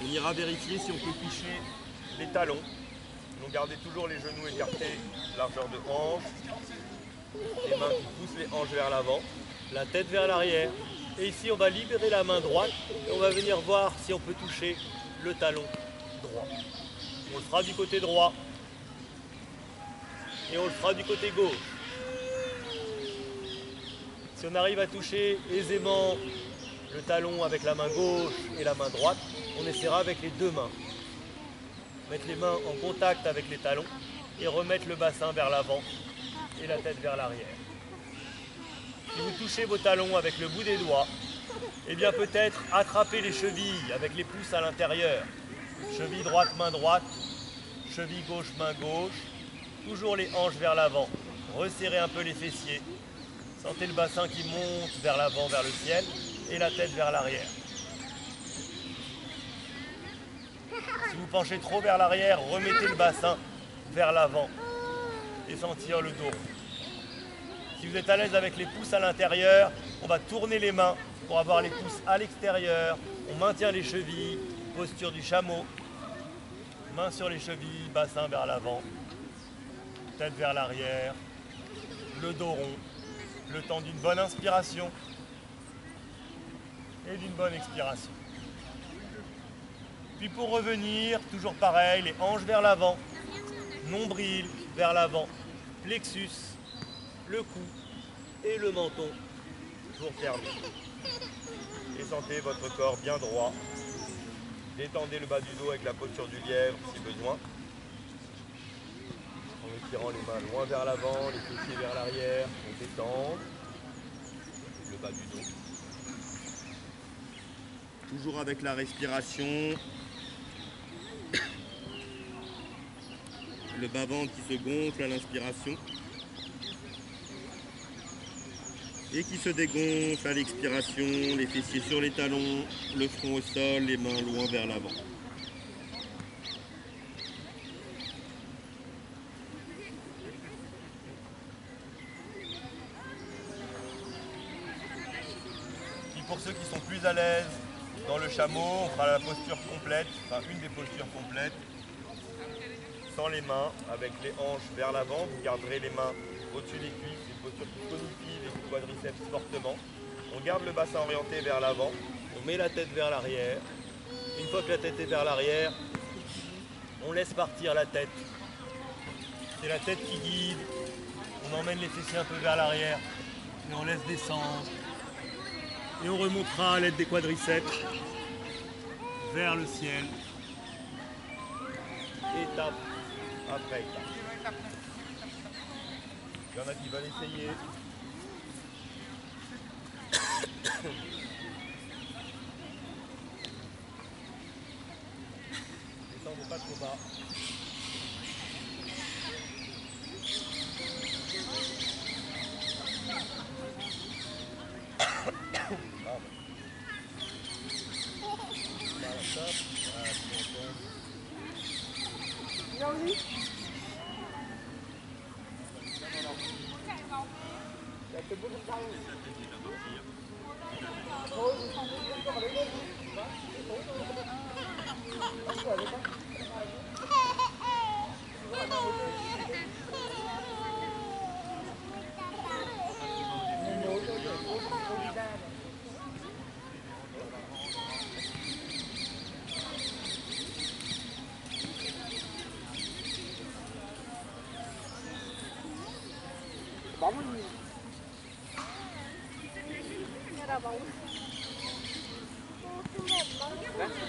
on ira vérifier si on peut ficher les talons. Donc gardez toujours les genoux écartés, largeur de hanche, les mains qui poussent les hanches vers l'avant, la tête vers l'arrière. Et ici, on va libérer la main droite et on va venir voir si on peut toucher le talon droit. On le fera du côté droit et on le fera du côté gauche. Si on arrive à toucher aisément le talon avec la main gauche et la main droite, on essaiera avec les deux mains. Mettre les mains en contact avec les talons et remettre le bassin vers l'avant et la tête vers l'arrière. Si vous touchez vos talons avec le bout des doigts, eh bien peut-être attraper les chevilles avec les pouces à l'intérieur. Cheville droite, main droite, cheville gauche, main gauche. Toujours les hanches vers l'avant. Resserrez un peu les fessiers. Sentez le bassin qui monte vers l'avant, vers le ciel, et la tête vers l'arrière. Si vous penchez trop vers l'arrière, remettez le bassin vers l'avant et sentir le dos. Si vous êtes à l'aise avec les pouces à l'intérieur, on va tourner les mains pour avoir les pouces à l'extérieur. On maintient les chevilles, posture du chameau. Mains sur les chevilles, bassin vers l'avant, tête vers l'arrière, le dos rond, le temps d'une bonne inspiration et d'une bonne expiration. Puis pour revenir, toujours pareil, les hanches vers l'avant, nombril vers l'avant, plexus, le cou et le menton pour terminer. Et sentez votre corps bien droit. Détendez le bas du dos avec la posture du lièvre si besoin. En étirant les mains loin vers l'avant, les fessiers vers l'arrière, on détend le bas du dos. Toujours avec la respiration. Le bas-ventre qui se gonfle à l'inspiration. Et qui se dégonfle à l'expiration, les fessiers sur les talons, le front au sol, les mains loin vers l'avant. Puis pour ceux qui sont plus à l'aise dans le chameau, on fera la posture complète, enfin une des postures complètes, sans les mains, avec les hanches vers l'avant, vous garderez les mains au-dessus des cuisses, une posture qui tonifie les quadriceps fortement. On garde le bassin orienté vers l'avant, on met la tête vers l'arrière. Une fois que la tête est vers l'arrière, on laisse partir la tête. C'est la tête qui guide, on emmène les fessiers un peu vers l'arrière et on laisse descendre. Et on remontera à l'aide des quadriceps vers le ciel. Étape après étape. Il y en a qui veulent essayer. Descendez pas trop bas.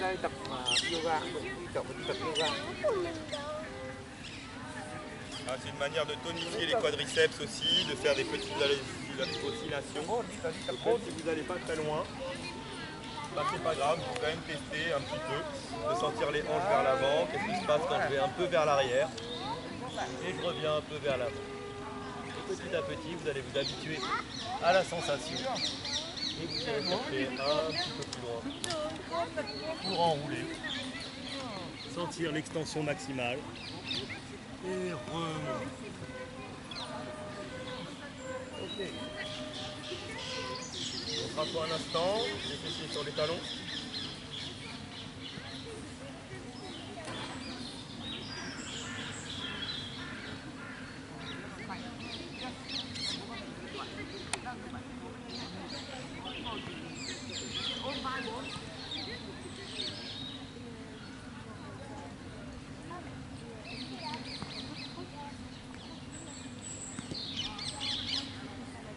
Đây tập yoga, tập yoga. C'est une manière de tonifier les quadriceps aussi, de faire des petites oscillations. Donc, si vous n'allez pas très loin, bah, c'est pas grave, il faut quand même tester un petit peu, de sentir les hanches vers l'avant, qu'est-ce qui se passe quand je vais un peu vers l'arrière, et je reviens un peu vers l'avant. Et petit à petit, vous allez vous habituer à la sensation, et vous allez chercher un petit peu plus loin, pour enrouler, sentir l'extension maximale, et remonter. Ok. On se rassoit un instant, les fessiers sur les talons.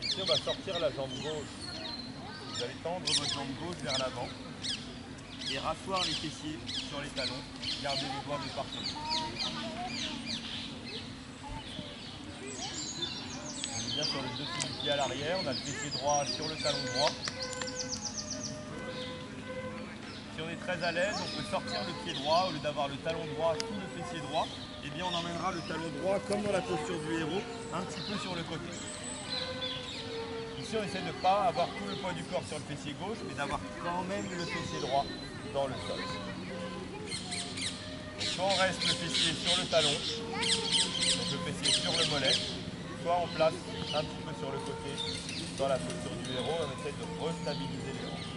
Ici, on va sortir la jambe gauche. Vous allez tendre votre jambe gauche vers l'avant et rasseoir les fessiers sur les talons. Gardez les doigts de partout. On est bien sur le dessus du pied à l'arrière. On a le fessier droit sur le talon droit. Si on est très à l'aise, on peut sortir le pied droit. Au lieu d'avoir le talon droit sous le fessier droit, eh bien on emmènera le talon droit, comme dans la posture du héros, un petit peu sur le côté. Ici, on essaie de ne pas avoir tout le poids du corps sur le fessier gauche, mais d'avoir quand même le fessier droit dans le sol. Soit on reste le fessier sur le talon, donc le fessier sur le mollet, soit on place un petit peu sur le côté dans la posture du héros, on essaie de restabiliser les hanches.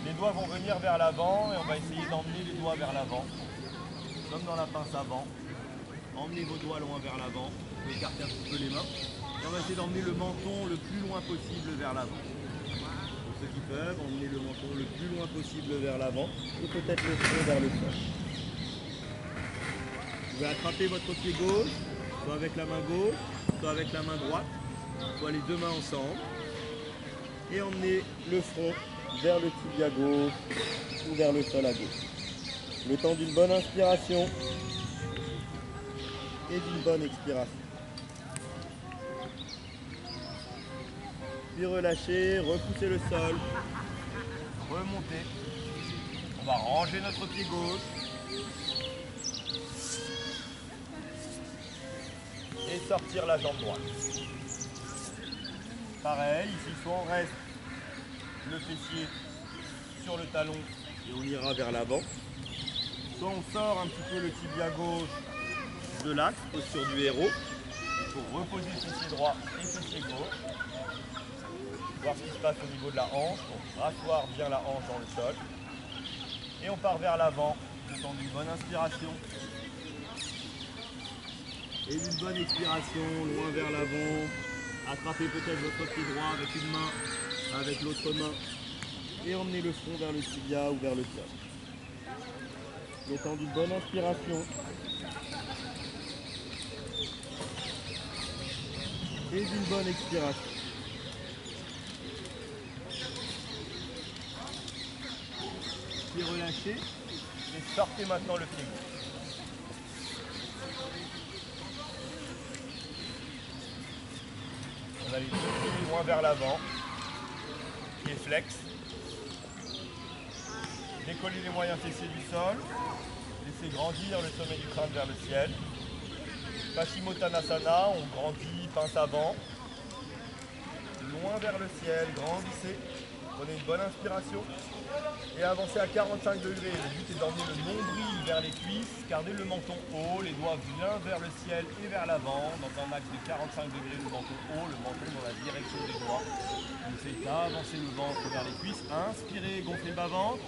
Les doigts vont venir vers l'avant et on va essayer d'emmener les doigts vers l'avant, comme dans la pince avant. Emmenez vos doigts loin vers l'avant, vous pouvez écarter un petit peu les mains. Et on va essayer d'emmener le menton le plus loin possible vers l'avant. Pour ceux qui peuvent, emmener le menton le plus loin possible vers l'avant et peut-être le front vers le sol. Vous pouvez attraper votre pied gauche, soit avec la main gauche, soit avec la main droite, soit les deux mains ensemble. Et emmener le front vers le tibia gauche ou vers le sol à gauche. Le temps d'une bonne inspiration et d'une bonne expiration. Puis relâcher, repousser le sol, remonter. On va ranger notre pied gauche. Et sortir la jambe droite. Pareil, ici soit on reste le fessier sur le talon et on ira vers l'avant. Soit on sort un petit peu le tibia gauche de l'axe, posture du héros, pour reposer le fessier droit et le fessier gauche. Voir ce qui se passe au niveau de la hanche, pour rasseoir bien la hanche dans le sol. Et on part vers l'avant, le temps d'une bonne inspiration. Et d'une bonne expiration, loin vers l'avant. Attrapez peut-être votre pied droit avec une main, avec l'autre main. Et emmenez le front vers le tibia ou vers le sol. Le temps d'une bonne inspiration. Et d'une bonne expiration. pied relâché. Et sortez maintenant le pied gauche. On a les deux pieds loin vers l'avant. Pied flex. Décollez les moyens fessiers du sol. Laissez grandir le sommet du crâne vers le ciel. Paschimottanasana, on grandit, pince avant. Loin vers le ciel, grandissez. Prenez une bonne inspiration. Et avancez à 45 degrés. Le but est d'emmener le nombril vers les cuisses. Gardez le menton haut, les doigts bien vers le ciel et vers l'avant. Dans un axe de 45 degrés, le menton haut, le menton dans la direction des doigts. Vous essayez d'avancer le ventre vers les cuisses. Inspirez, gonflez le bas-ventre.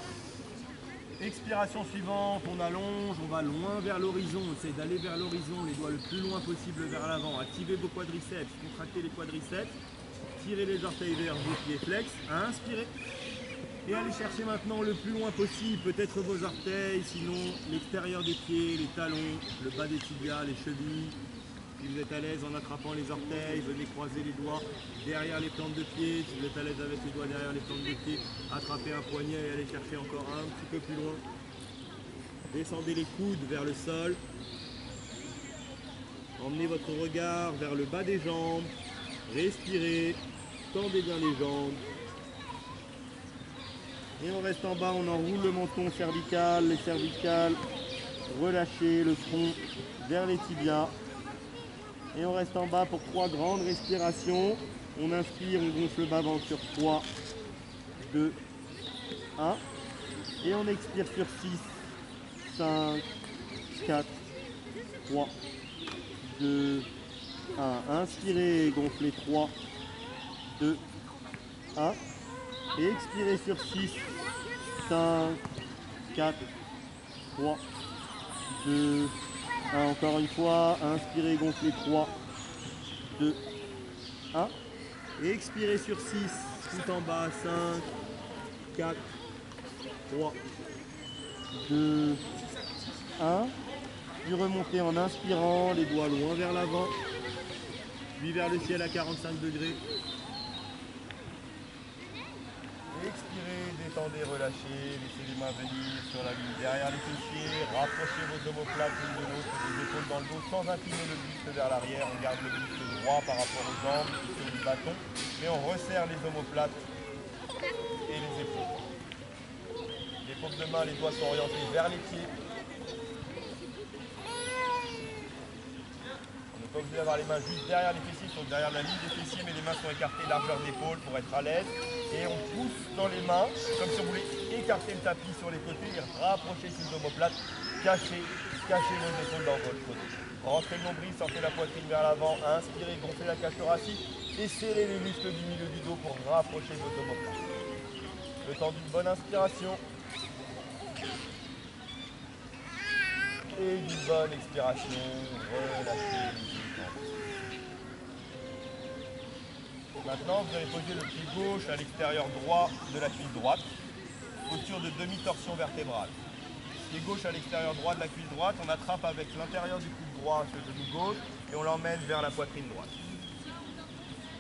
Expiration suivante, on allonge, on va loin vers l'horizon, on essaie d'aller vers l'horizon, les doigts le plus loin possible vers l'avant. Activez vos quadriceps, contractez les quadriceps, tirez les orteils vers vos pieds flex, inspirez. Et allez chercher maintenant le plus loin possible, peut-être vos orteils, sinon l'extérieur des pieds, les talons, le bas des tibias, les chevilles. Si vous êtes à l'aise en attrapant les orteils, venez croiser les doigts derrière les plantes de pied. Si vous êtes à l'aise avec les doigts derrière les plantes de pied, attrapez un poignet et allez chercher encore un petit peu plus loin. Descendez les coudes vers le sol. Emmenez votre regard vers le bas des jambes. Respirez. Tendez bien les jambes. Et on reste en bas, on enroule le menton cervical, les cervicales. Relâchez le front vers les tibias. Et on reste en bas pour 3 grandes respirations. On inspire, on gonfle le bas-ventre sur 3, 2, 1. Et on expire sur 6, 5, 4, 3, 2, 1. Inspirez, gonflez 3, 2, 1. Et expirez sur 6, 5, 4, 3, 2, 1. Encore une fois, inspirez, gonflez 3, 2, 1. Et expirez sur 6, tout en bas, 5, 4, 3, 2, 1. Puis remontez en inspirant, les doigts loin vers l'avant, puis vers le ciel à 45 degrés. Expirez, détendez, relâchez, laissez les mains venir sur la ligne derrière les fessiers, rapprochez vos omoplates l'une de l'autre, les épaules dans le dos sans incliner le buste vers l'arrière, on garde le buste droit par rapport aux jambes, sur le bâton, mais on resserre les omoplates et les épaules. Les paumes de main, les doigts sont orientés vers les pieds. On n'est pas obligé d'avoir les mains juste derrière les fessiers, ils sont derrière la ligne des fessiers, mais les mains sont écartées largeur d'épaule pour être à l'aise. Et on pousse dans les mains, comme si on voulait écarter le tapis sur les côtés et rapprocher ces omoplates, cachez vos épaules dans votre côté. Rentrez le nombril, sortez la poitrine vers l'avant, inspirez, gonflez la cage thoracique et serrez les muscles du milieu du dos pour rapprocher vos omoplates. Le temps d'une bonne inspiration et d'une bonne expiration, relâchez les jambes. Maintenant, vous allez poser le pied gauche à l'extérieur droit de la cuisse droite, posture de demi-torsion vertébrale. Pied gauche à l'extérieur droit de la cuisse droite, on attrape avec l'intérieur du coude droit sur le genou gauche et on l'emmène vers la poitrine droite.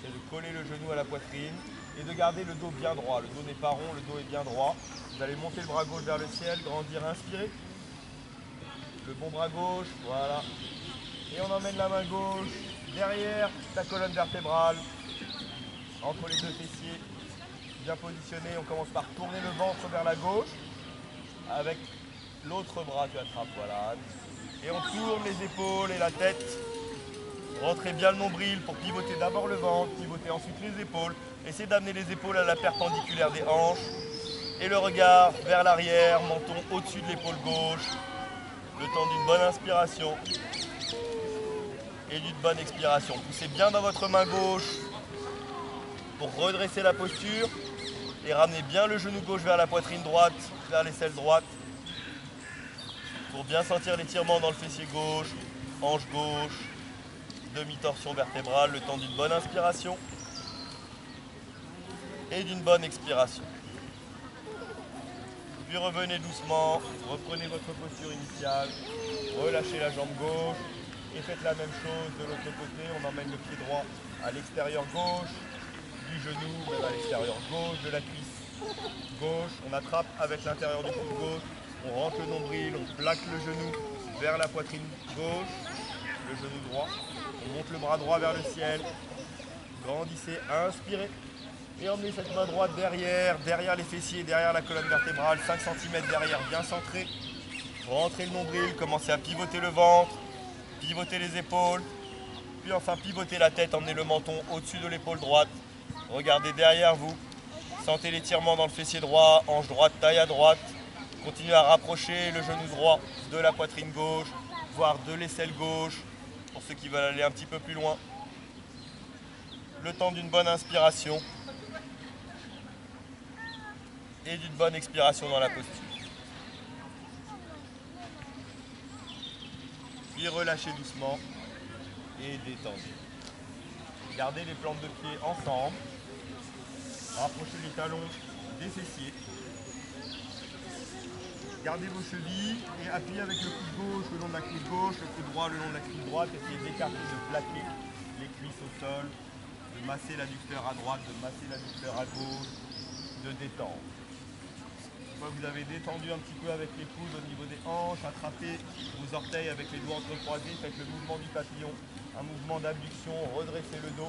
C'est de coller le genou à la poitrine et de garder le dos bien droit. Le dos n'est pas rond, le dos est bien droit. Vous allez monter le bras gauche vers le ciel, grandir, inspirez. Le bon bras gauche, voilà. Et on emmène la main gauche derrière la colonne vertébrale. Entre les deux fessiers, bien positionné, on commence par tourner le ventre vers la gauche, avec l'autre bras tu attrapes, voilà. Et on tourne les épaules et la tête, rentrez bien le nombril pour pivoter d'abord le ventre, pivoter ensuite les épaules, essayez d'amener les épaules à la perpendiculaire des hanches, et le regard vers l'arrière, menton au-dessus de l'épaule gauche, le temps d'une bonne inspiration, et d'une bonne expiration. Poussez bien dans votre main gauche, pour redresser la posture et ramener bien le genou gauche vers la poitrine droite, vers l'aisselle droite, pour bien sentir l'étirement dans le fessier gauche, hanche gauche, demi-torsion vertébrale, le temps d'une bonne inspiration et d'une bonne expiration. Puis revenez doucement, reprenez votre posture initiale, relâchez la jambe gauche et faites la même chose de l'autre côté, on emmène le pied droit à l'extérieur gauche, du genou, même à l'extérieur gauche de la cuisse. Gauche, on attrape avec l'intérieur du coude gauche, on rentre le nombril, on plaque le genou vers la poitrine gauche, le genou droit, on monte le bras droit vers le ciel, grandissez, inspirez, et emmenez cette main droite derrière les fessiers, derrière la colonne vertébrale, 5 cm derrière, bien centré, rentrez le nombril, commencez à pivoter le ventre, pivoter les épaules, puis enfin pivoter la tête, emmenez le menton au-dessus de l'épaule droite, regardez derrière vous, sentez l'étirement dans le fessier droit, hanche droite, taille à droite, continuez à rapprocher le genou droit de la poitrine gauche, voire de l'aisselle gauche, pour ceux qui veulent aller un petit peu plus loin. Le temps d'une bonne inspiration et d'une bonne expiration dans la posture. Puis relâchez doucement et détendez. Gardez les plantes de pied ensemble. Rapprochez les talons des fessiers. Gardez vos chevilles et appuyez avec le coude gauche le long de la cuisse gauche, le coude droit le long de la cuisse droite. Essayez d'écarter, de plaquer les cuisses au sol, de masser l'adducteur à droite, de masser l'adducteur à gauche, de détendre. Une fois que vous avez détendu un petit peu avec les coudes au niveau des hanches, attrapez vos orteils avec les doigts entrecroisés, faites le mouvement du papillon, un mouvement d'abduction, redressez le dos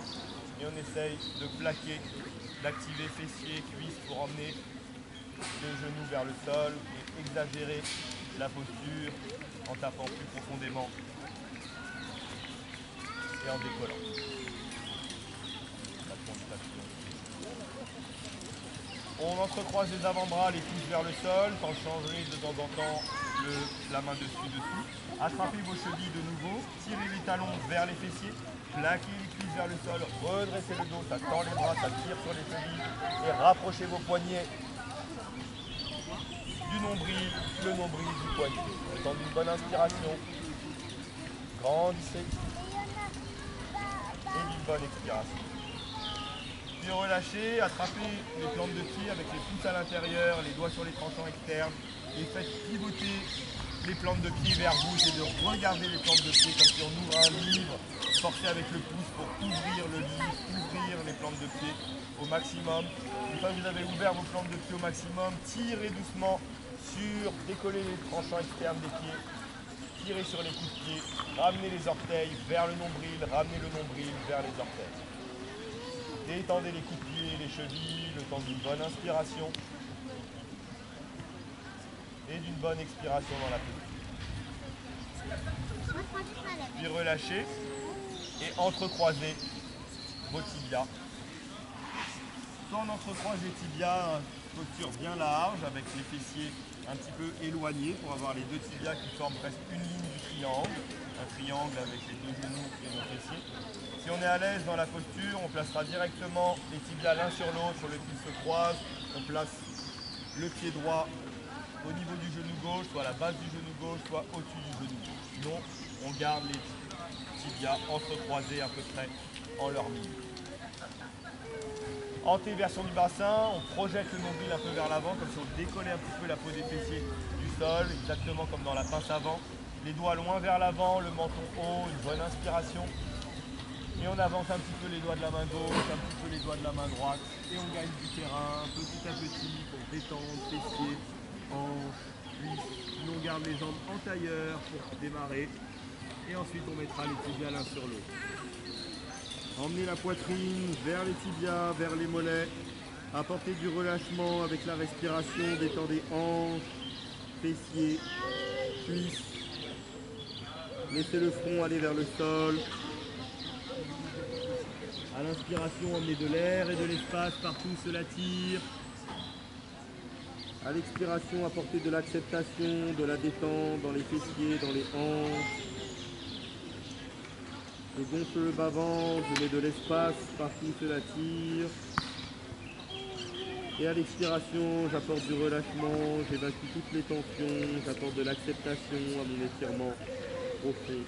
et on essaye de plaquer, d'activer fessiers, cuisses pour emmener le genou vers le sol et exagérer la posture en tapant plus profondément et en décollant. On entrecroise les avant-bras, les pouces vers le sol, quand changer de temps en temps la main dessus. Attrapez vos chevilles de nouveau, tirez les talons vers les fessiers, plaquez les cuisses vers le sol, redressez le dos, ça tend les bras, ça tire sur les chevilles et rapprochez vos poignets du nombril, le nombril du poignet. Le temps d'une bonne inspiration, grandissez et d'une bonne expiration. Puis relâchez, attrapez les plantes de pied avec les pouces à l'intérieur, les doigts sur les tranchants externes et faites pivoter les plantes de pied vers vous. C'est de regarder les plantes de pied comme si on ouvre un livre. Forcez avec le pouce pour ouvrir le livre, ouvrir les plantes de pied au maximum. Une fois que vous avez ouvert vos plantes de pied au maximum, tirez doucement sur, décollez les tranchants externes des pieds, tirez sur les coups de pied, ramenez les orteils vers le nombril, ramenez le nombril vers les orteils. Détendez les coups de pied, les chevilles, le temps d'une bonne inspiration et d'une bonne expiration dans la posture. Puis relâchez et entrecroisez vos tibias. Soit on entrecroise les tibias, posture bien large avec les fessiers un petit peu éloignés pour avoir les deux tibias qui forment presque une ligne du triangle. Un triangle avec les deux genoux et nos fessiers. Si on est à l'aise dans la posture, on placera directement les tibias l'un sur l'autre, le pied se croise, on place le pied droit au niveau du genou gauche, soit à la base du genou gauche, soit au-dessus du genou gauche. Sinon, on garde les tibias entrecroisés à peu près en leur milieu. Antéversion du bassin, on projette le nombril un peu vers l'avant, comme si on décollait un petit peu la peau des fessiers du sol, exactement comme dans la pince avant. Les doigts loin vers l'avant, le menton haut, une bonne inspiration. Et on avance un petit peu les doigts de la main gauche, un petit peu les doigts de la main droite. Et on gagne du terrain petit à petit pour détendre fessiers, hanches, cuisses. Puis on garde les jambes en tailleur pour démarrer. Et ensuite on mettra les tibias l'un sur l'autre. Emmenez la poitrine vers les tibias, vers les mollets. Apportez du relâchement avec la respiration. Détendez hanches, fessiers, cuisses. Laissez le front aller vers le sol. À l'inspiration, emmenez de l'air et de l'espace partout, cela tire. À l'expiration, apportez de l'acceptation, de la détente dans les fessiers, dans les hanches. Je gonfle le bas-ventre, je mets de l'espace partout, cela tire. Et à l'expiration, j'apporte du relâchement, j'évacue toutes les tensions, j'apporte de l'acceptation à mon étirement profond.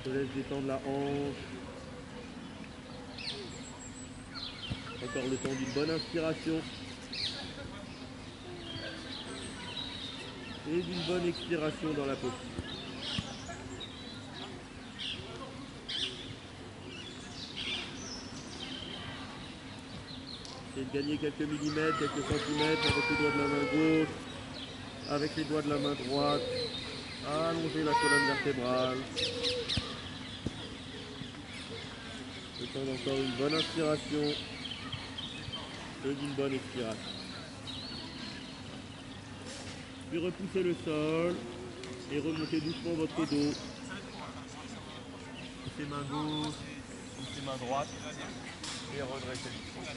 Je laisse détendre la hanche. Encore le temps d'une bonne inspiration. Et d'une bonne expiration dans la posture. Essayez de gagner quelques millimètres, quelques centimètres avec les doigts de la main gauche, avec les doigts de la main droite. Allongez la colonne vertébrale. Le temps d'encore une bonne inspiration et d'une bonne expiration. Puis repoussez le sol et remontez doucement votre dos. Poussez main gauche, poussez main droite et redressez le dos.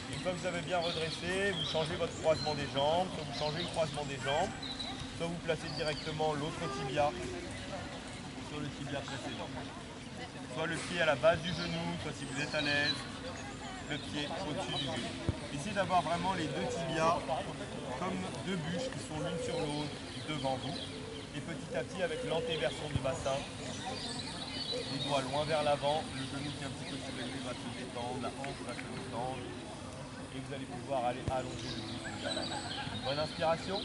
Une fois que vous avez bien redressé, vous changez votre croisement des jambes, soit vous changez le croisement des jambes, soit vous placez directement l'autre tibia sur le tibia précédent. Soit le pied à la base du genou, soit si vous êtes à l'aise, le pied au-dessus du genou. Essayez d'avoir vraiment les deux tibias comme deux bûches qui sont l'une sur l'autre devant vous. Et petit à petit, avec l'antéversion du bassin, les doigts loin vers l'avant, le genou qui est un petit peu surélevé va se détendre, la hanche va se détendre. Et vous allez pouvoir aller allonger le buste vers l'avant. Bonne inspiration.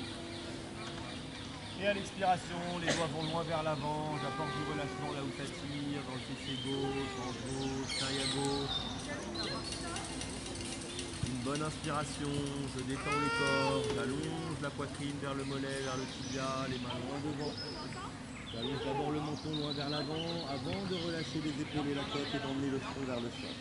Et à l'expiration, les doigts vont loin vers l'avant. J'apporte du relâchement là où ça tire, dans le fessier gauche, hanche gauche, taille à gauche. Une bonne inspiration, je détends le corps, j'allonge la poitrine vers le mollet, vers le tibia, les mains loin devant. J'allonge d'abord le menton loin vers l'avant, avant de relâcher les épaules et la tête et d'emmener le front vers le sol.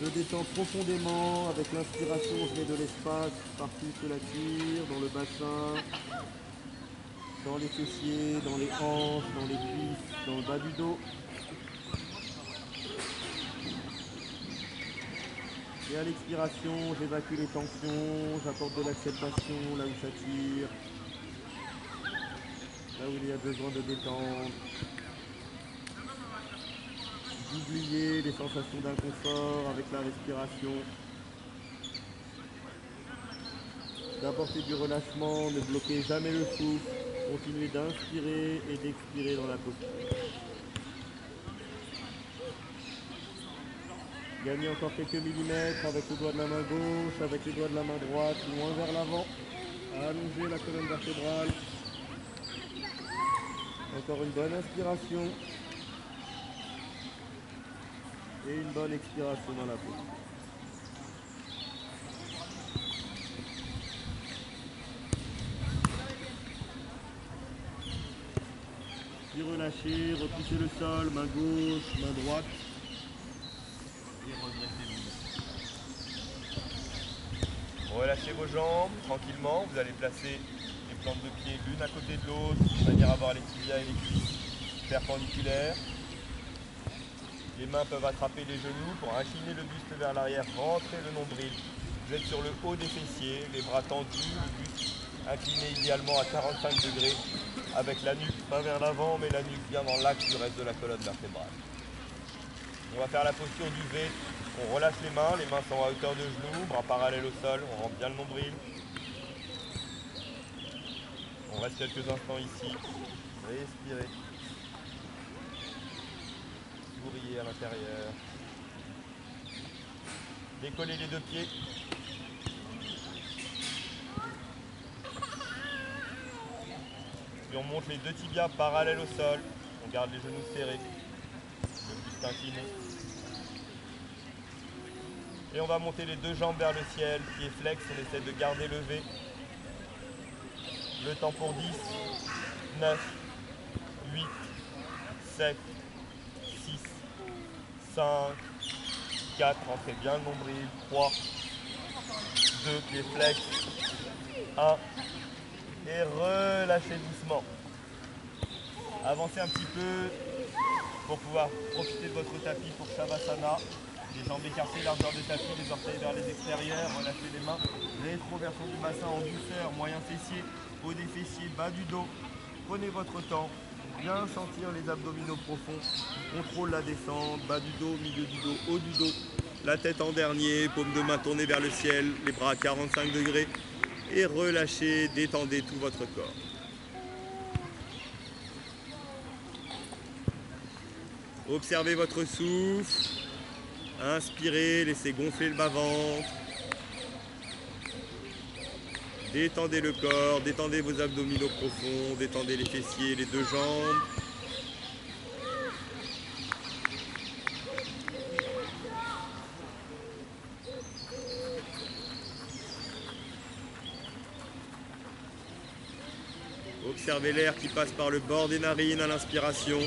Je descends profondément, avec l'inspiration, je mets de l'espace partout sur la tire, dans le bassin, dans les fessiers, dans les hanches, dans les cuisses, dans le bas du dos. Et à l'expiration, j'évacue les tensions, j'apporte de l'acceptation là où ça tire, là où il y a besoin de détendre. D'oublier les sensations d'inconfort avec la respiration. D'apporter du relâchement, ne bloquez jamais le souffle. Continuez d'inspirer et d'expirer dans la posture. Gagnez encore quelques millimètres avec le doigt de la main gauche, avec les doigts de la main droite, loin vers l'avant. Allongez la colonne vertébrale. Encore une bonne inspiration. Et une bonne expiration dans la peau. Puis relâchez, repoussez le sol, main gauche, main droite. Et redressez-vous. Relâchez vos jambes tranquillement. Vous allez placer les plantes de pied l'une à côté de l'autre, de manière à avoir les tibias et les cuisses perpendiculaires. Les mains peuvent attraper les genoux pour incliner le buste vers l'arrière, rentrer le nombril. Vous êtes sur le haut des fessiers, les bras tendus, le buste incliné idéalement à 45 degrés, avec la nuque pas vers l'avant, mais la nuque bien dans l'axe du reste de la colonne vertébrale. On va faire la posture du V. On relâche les mains sont à hauteur de genoux, bras parallèles au sol, on rentre bien le nombril. On reste quelques instants ici. Respirez. Souriez à l'intérieur. Décollez les deux pieds. Puis on monte les deux tibias parallèles au sol. On garde les genoux serrés. Le buste incliné. Et on va monter les deux jambes vers le ciel. Pieds flex, on essaie de garder le V. Le temps pour 10, 9, 8, 7, 6, 5, 4, rentrez bien le nombril, 3, 2, pieds flex, 1, et relâchez doucement. Avancez un petit peu pour pouvoir profiter de votre tapis pour Shavasana. Les jambes écartées, largeur de tapis, les orteils vers les extérieurs, relâchez les mains, rétroversion du bassin en douceur, moyen fessier, haut des fessiers, bas du dos. Prenez votre temps, bien sentir les abdominaux profonds, contrôle la descente, bas du dos, milieu du dos, haut du dos, la tête en dernier, paume de main tournée vers le ciel, les bras à 45 degrés et relâchez, détendez tout votre corps. Observez votre souffle, inspirez, laissez gonfler le bas-ventre. Détendez le corps, détendez vos abdominaux profonds, détendez les fessiers, les deux jambes. Observez l'air qui passe par le bord des narines à l'inspiration.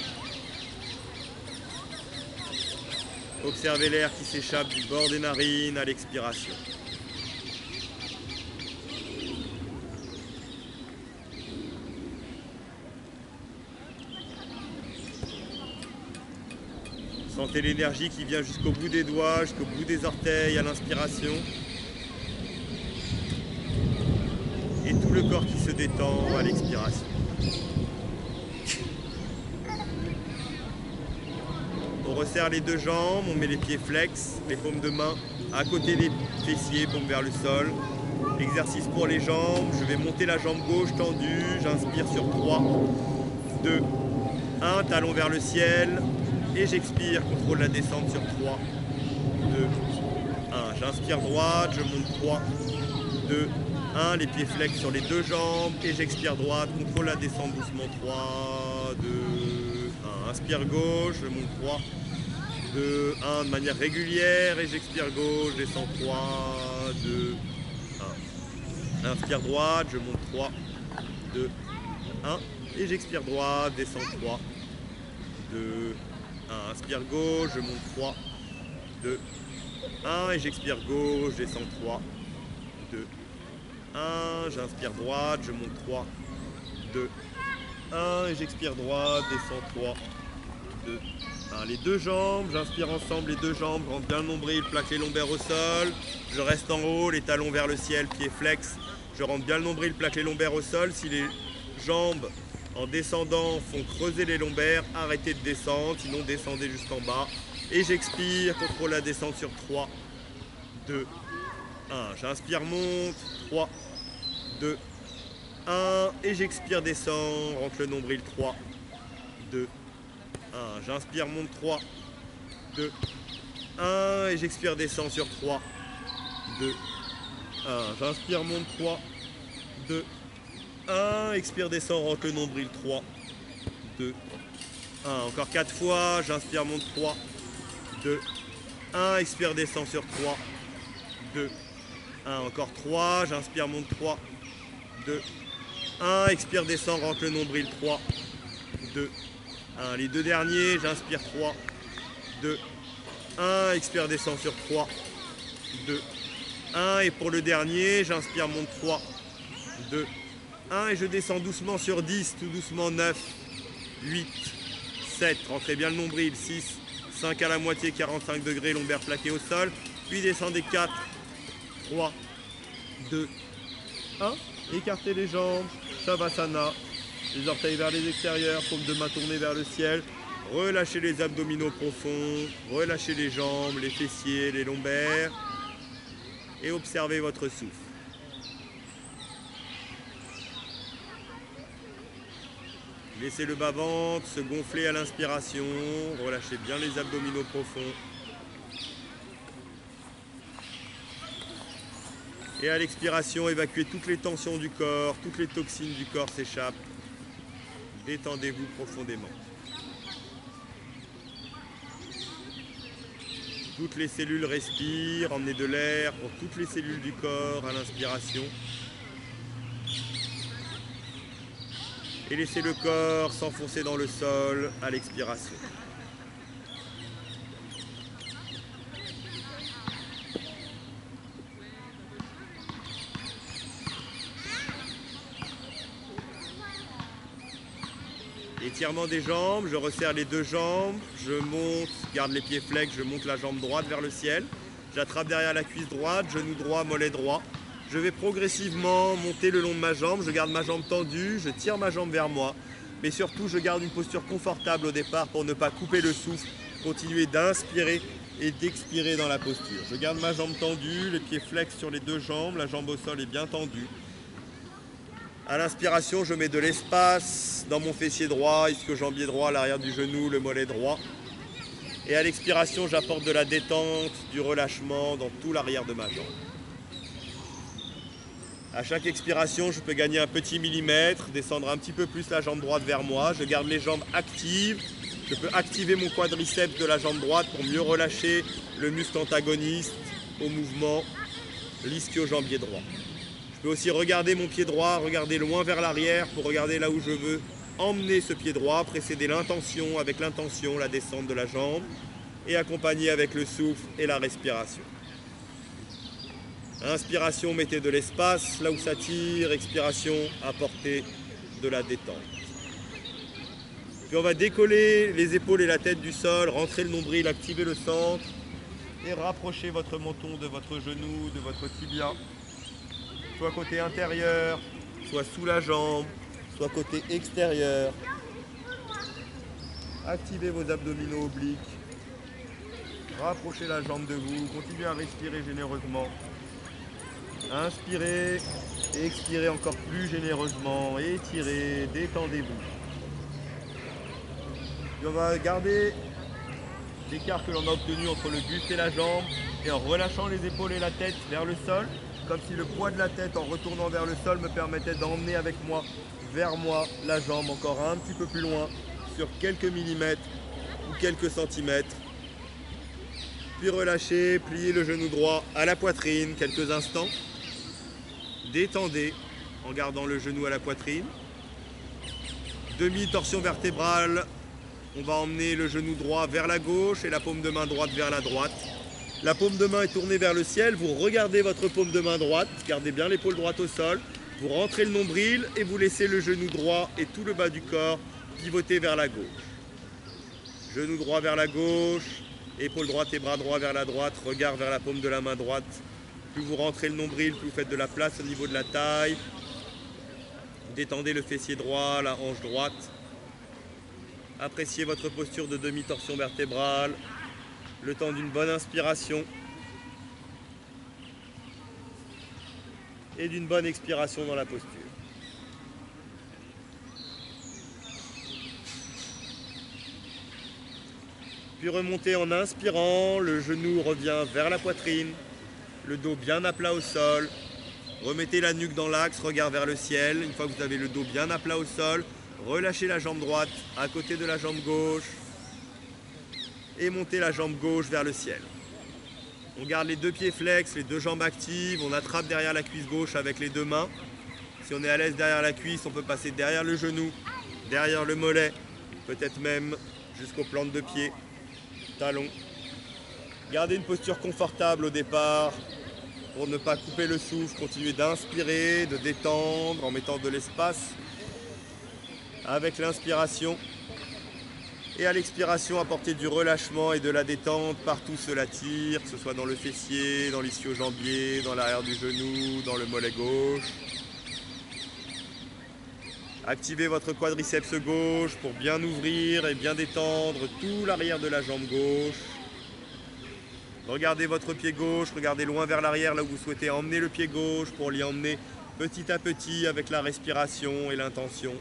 Observez l'air qui s'échappe du bord des narines à l'expiration. Sentez l'énergie qui vient jusqu'au bout des doigts, jusqu'au bout des orteils à l'inspiration. Et tout le corps qui se détend à l'expiration. On resserre les deux jambes, on met les pieds flex, les paumes de main à côté des fessiers, paumes vers le sol. Exercice pour les jambes, je vais monter la jambe gauche tendue, j'inspire sur 3, 2, 1, talon vers le ciel. Et j'expire, contrôle la descente sur 3, 2, 1. J'inspire droite, je monte 3, 2, 1. Les pieds flex sur les deux jambes. Et j'expire droite, contrôle la descente doucement 3, 2, 1. Inspire gauche, je monte 3, 2, 1. De manière régulière. Et j'expire gauche, descends 3, 2, 1. Inspire droite, je monte 3, 2, 1. Et j'expire droite, descends 3, 2, 1. Inspire gauche, je monte 3, 2, 1. Et j'expire gauche, descends 3, 2, 1. J'inspire droite, je monte 3, 2, 1. Et j'expire droite, descends 3, 2, 1. Les deux jambes, j'inspire ensemble les deux jambes, je rentre bien le nombril, plaque les lombaires au sol. Je reste en haut, les talons vers le ciel, pieds flex. Je rentre bien le nombril, plaque les lombaires au sol. Si les jambes en descendant font creuser les lombaires, arrêtez de descendre, sinon descendez jusqu'en bas. Et j'expire, contrôle la descente sur 3, 2, 1. J'inspire, monte, 3, 2, 1. Et j'expire, descend, rentre le nombril, 3, 2, 1. J'inspire, monte, 3, 2, 1. Et j'expire, descend sur 3, 2, 1. J'inspire, monte, 3, 2, 1, expire, descend, rentre le nombril, 3, 2, 1. Encore 4 fois, j'inspire, monte 3, 2, 1, expire, descend sur 3, 2, 1. Encore 3, j'inspire, monte 3, 2, 1, expire, descend, rentre le nombril, 3, 2, 1. Les deux derniers, j'inspire 3, 2, 1, expire, descend sur 3, 2, 1. Et pour le dernier, j'inspire, monte 3, 2, 1. Et je descends doucement sur 10, tout doucement 9, 8, 7. Rentrez bien le nombril, 6, 5 à la moitié, 45 degrés, lombaire plaqué au sol. Puis descendez 4, 3, 2, 1. Écartez les jambes, Shavasana. Les orteils vers les extérieurs, paume de main tournée vers le ciel. Relâchez les abdominaux profonds, relâchez les jambes, les fessiers, les lombaires. Et observez votre souffle. Laissez le bas-ventre se gonfler à l'inspiration, relâchez bien les abdominaux profonds. Et à l'expiration, évacuez toutes les tensions du corps, toutes les toxines du corps s'échappent. Détendez-vous profondément. Toutes les cellules respirent, emmenez de l'air pour toutes les cellules du corps à l'inspiration. Et laissez le corps s'enfoncer dans le sol à l'expiration. Étirement des jambes, je resserre les deux jambes, je monte, garde les pieds flex, je monte la jambe droite vers le ciel. J'attrape derrière la cuisse droite, genou droit, mollet droit. Je vais progressivement monter le long de ma jambe, je garde ma jambe tendue, je tire ma jambe vers moi. Mais surtout, je garde une posture confortable au départ pour ne pas couper le souffle. Continuer d'inspirer et d'expirer dans la posture. Je garde ma jambe tendue, les pieds flex sur les deux jambes, la jambe au sol est bien tendue. À l'inspiration, je mets de l'espace dans mon fessier droit, ischio-jambier droit, l'arrière du genou, le mollet droit. Et à l'expiration, j'apporte de la détente, du relâchement dans tout l'arrière de ma jambe. À chaque expiration, je peux gagner un petit millimètre, descendre un petit peu plus la jambe droite vers moi. Je garde les jambes actives. Je peux activer mon quadriceps de la jambe droite pour mieux relâcher le muscle antagoniste au mouvement, l'ischio-jambier droit. Je peux aussi regarder mon pied droit, regarder loin vers l'arrière pour regarder là où je veux emmener ce pied droit, précéder l'intention, avec l'intention, la descente de la jambe et accompagner avec le souffle et la respiration. Inspiration, mettez de l'espace là où ça tire. Expiration, apportez de la détente. Puis on va décoller les épaules et la tête du sol, rentrer le nombril, activer le centre et rapprocher votre menton de votre genou, de votre tibia. Soit côté intérieur, soit sous la jambe, soit côté extérieur. Activez vos abdominaux obliques. Rapprochez la jambe de vous. Continuez à respirer généreusement. Inspirez et expirez encore plus généreusement. Étirez, détendez-vous. Et on va garder l'écart que l'on a obtenu entre le buste et la jambe et en relâchant les épaules et la tête vers le sol, comme si le poids de la tête en retournant vers le sol me permettait d'emmener avec moi, vers moi, la jambe encore un petit peu plus loin, sur quelques millimètres ou quelques centimètres. Puis relâchez, pliez le genou droit à la poitrine quelques instants. Détendez en gardant le genou à la poitrine. Demi-torsion vertébrale. On va emmener le genou droit vers la gauche et la paume de main droite vers la droite. La paume de main est tournée vers le ciel. Vous regardez votre paume de main droite. Gardez bien l'épaule droite au sol. Vous rentrez le nombril et vous laissez le genou droit et tout le bas du corps pivoter vers la gauche. Genou droit vers la gauche. Épaule droite et bras droit vers la droite. Regard vers la paume de la main droite. Plus vous rentrez le nombril, plus vous faites de la place au niveau de la taille. Détendez le fessier droit, la hanche droite. Appréciez votre posture de demi-torsion vertébrale, le temps d'une bonne inspiration et d'une bonne expiration dans la posture. Puis remontez en inspirant, le genou revient vers la poitrine, le dos bien à plat au sol. Remettez la nuque dans l'axe, regard vers le ciel. Une fois que vous avez le dos bien à plat au sol, relâchez la jambe droite à côté de la jambe gauche et montez la jambe gauche vers le ciel. On garde les deux pieds flex, les deux jambes actives, on attrape derrière la cuisse gauche avec les deux mains. Si on est à l'aise derrière la cuisse, on peut passer derrière le genou, derrière le mollet, peut-être même jusqu'aux plantes de pied, talons. Gardez une posture confortable au départ pour ne pas couper le souffle. Continuez d'inspirer, de détendre en mettant de l'espace avec l'inspiration. Et à l'expiration, apportez du relâchement et de la détente partout cela tire, que ce soit dans le fessier, dans l'ischio-jambier, dans l'arrière du genou, dans le mollet gauche. Activez votre quadriceps gauche pour bien ouvrir et bien détendre tout l'arrière de la jambe gauche. Regardez votre pied gauche, regardez loin vers l'arrière là où vous souhaitez emmener le pied gauche pour l'y emmener petit à petit avec la respiration et l'intention.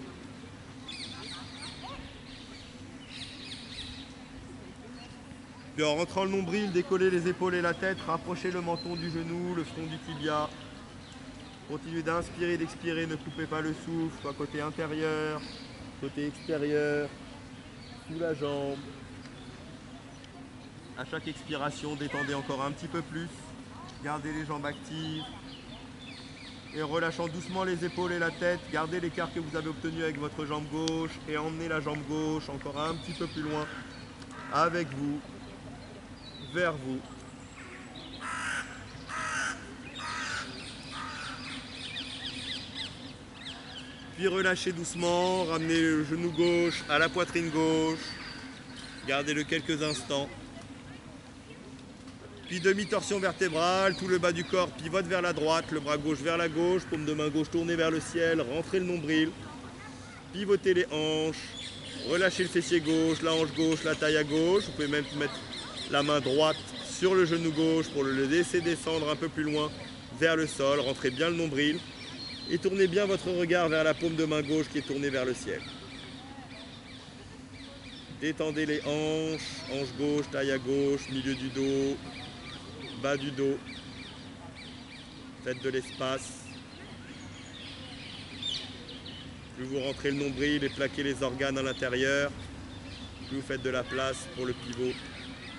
Puis en rentrant le nombril, décollez les épaules et la tête, rapprochez le menton du genou, le front du tibia. Continuez d'inspirer et d'expirer, ne coupez pas le souffle, soit côté intérieur, côté extérieur, sous la jambe. À chaque expiration, détendez encore un petit peu plus. Gardez les jambes actives. Et en relâchant doucement les épaules et la tête, gardez l'écart que vous avez obtenu avec votre jambe gauche et emmenez la jambe gauche encore un petit peu plus loin avec vous, vers vous. Puis relâchez doucement, ramenez le genou gauche à la poitrine gauche. Gardez-le quelques instants. Puis demi-torsion vertébrale, tout le bas du corps pivote vers la droite, le bras gauche vers la gauche, paume de main gauche tournée vers le ciel, rentrez le nombril, pivotez les hanches, relâchez le fessier gauche, la hanche gauche, la taille à gauche. Vous pouvez même mettre la main droite sur le genou gauche pour le laisser descendre un peu plus loin vers le sol, rentrez bien le nombril et tournez bien votre regard vers la paume de main gauche qui est tournée vers le ciel. Détendez les hanches, hanche gauche, taille à gauche, milieu du dos, bas du dos, faites de l'espace. Plus vous rentrez le nombril et plaquez les organes à l'intérieur, plus vous faites de la place pour le pivot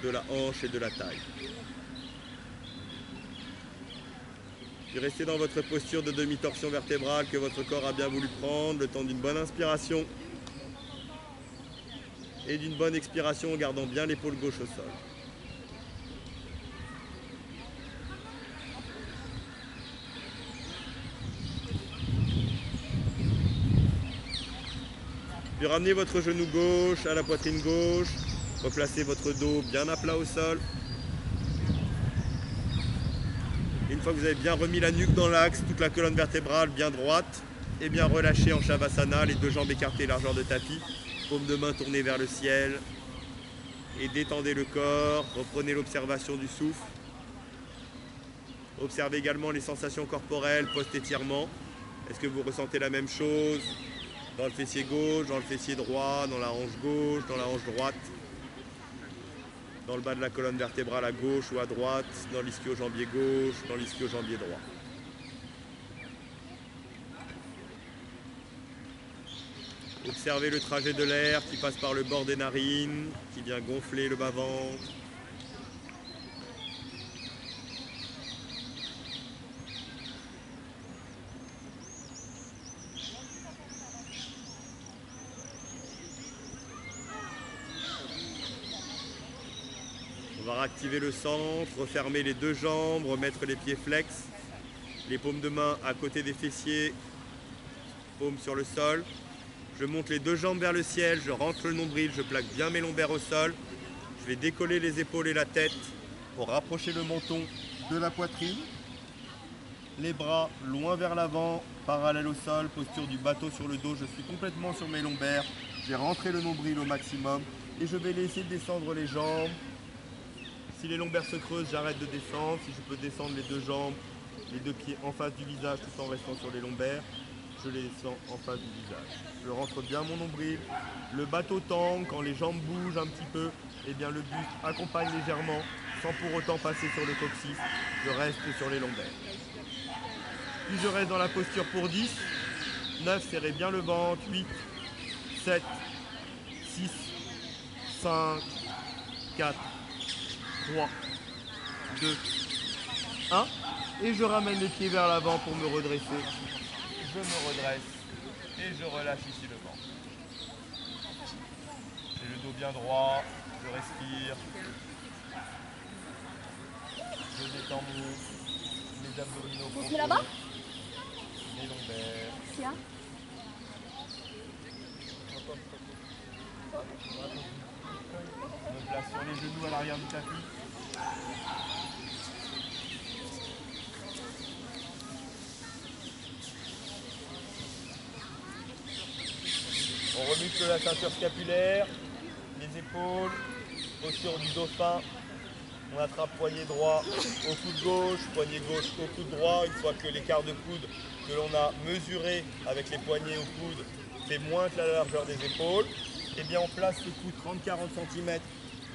de la hanche et de la taille. Puis restez dans votre posture de demi-torsion vertébrale que votre corps a bien voulu prendre, le temps d'une bonne inspiration et d'une bonne expiration en gardant bien l'épaule gauche au sol. Puis ramenez votre genou gauche à la poitrine gauche, replacez votre dos bien à plat au sol. Une fois que vous avez bien remis la nuque dans l'axe, toute la colonne vertébrale bien droite, et bien relâchez en Shavasana, les deux jambes écartées largeur de tapis, paume de main tournée vers le ciel, et détendez le corps, reprenez l'observation du souffle. Observez également les sensations corporelles post-étirement. Est-ce que vous ressentez la même chose dans le fessier gauche, dans le fessier droit, dans la hanche gauche, dans la hanche droite, dans le bas de la colonne vertébrale à gauche ou à droite, dans l'ischio-jambier gauche, dans l'ischio-jambier droit. Observez le trajet de l'air qui passe par le bord des narines, qui vient gonfler le bas-ventre. On va réactiver le centre, refermer les deux jambes, remettre les pieds flex, les paumes de main à côté des fessiers, paumes sur le sol. Je monte les deux jambes vers le ciel, je rentre le nombril, je plaque bien mes lombaires au sol. Je vais décoller les épaules et la tête pour rapprocher le menton de la poitrine. Les bras loin vers l'avant, parallèle au sol, posture du bateau sur le dos. Je suis complètement sur mes lombaires. J'ai rentré le nombril au maximum et je vais laisser descendre les jambes. Si les lombaires se creusent, j'arrête de descendre. Si je peux descendre les deux jambes, les deux pieds en face du visage tout en restant sur les lombaires, je les descends en face du visage. Je rentre bien mon nombril. Le bateau tangue, quand les jambes bougent un petit peu, eh bien le buste accompagne légèrement sans pour autant passer sur le coccyx. Je reste sur les lombaires. Puis je reste dans la posture pour 10. 9, serrez bien le ventre. 8, 7, 6, 5, 4, 3, 2, 1. Et je ramène les pieds vers l'avant pour me redresser. Je me redresse et je relâche ici le ventre. J'ai le dos bien droit, je respire. Je détends mes abdominaux. On se met là-bas ? Mes lombaires. C'est là ? Je me place sur les genoux à l'arrière du tapis. On remuscle la ceinture scapulaire, les épaules, posture du dauphin. On attrape poignet droit au coude gauche, poignet gauche au coude droit. Une fois que l'écart de coude que l'on a mesuré avec les poignets au coude fait moins que la largeur des épaules, eh bien on place le coude 30-40 cm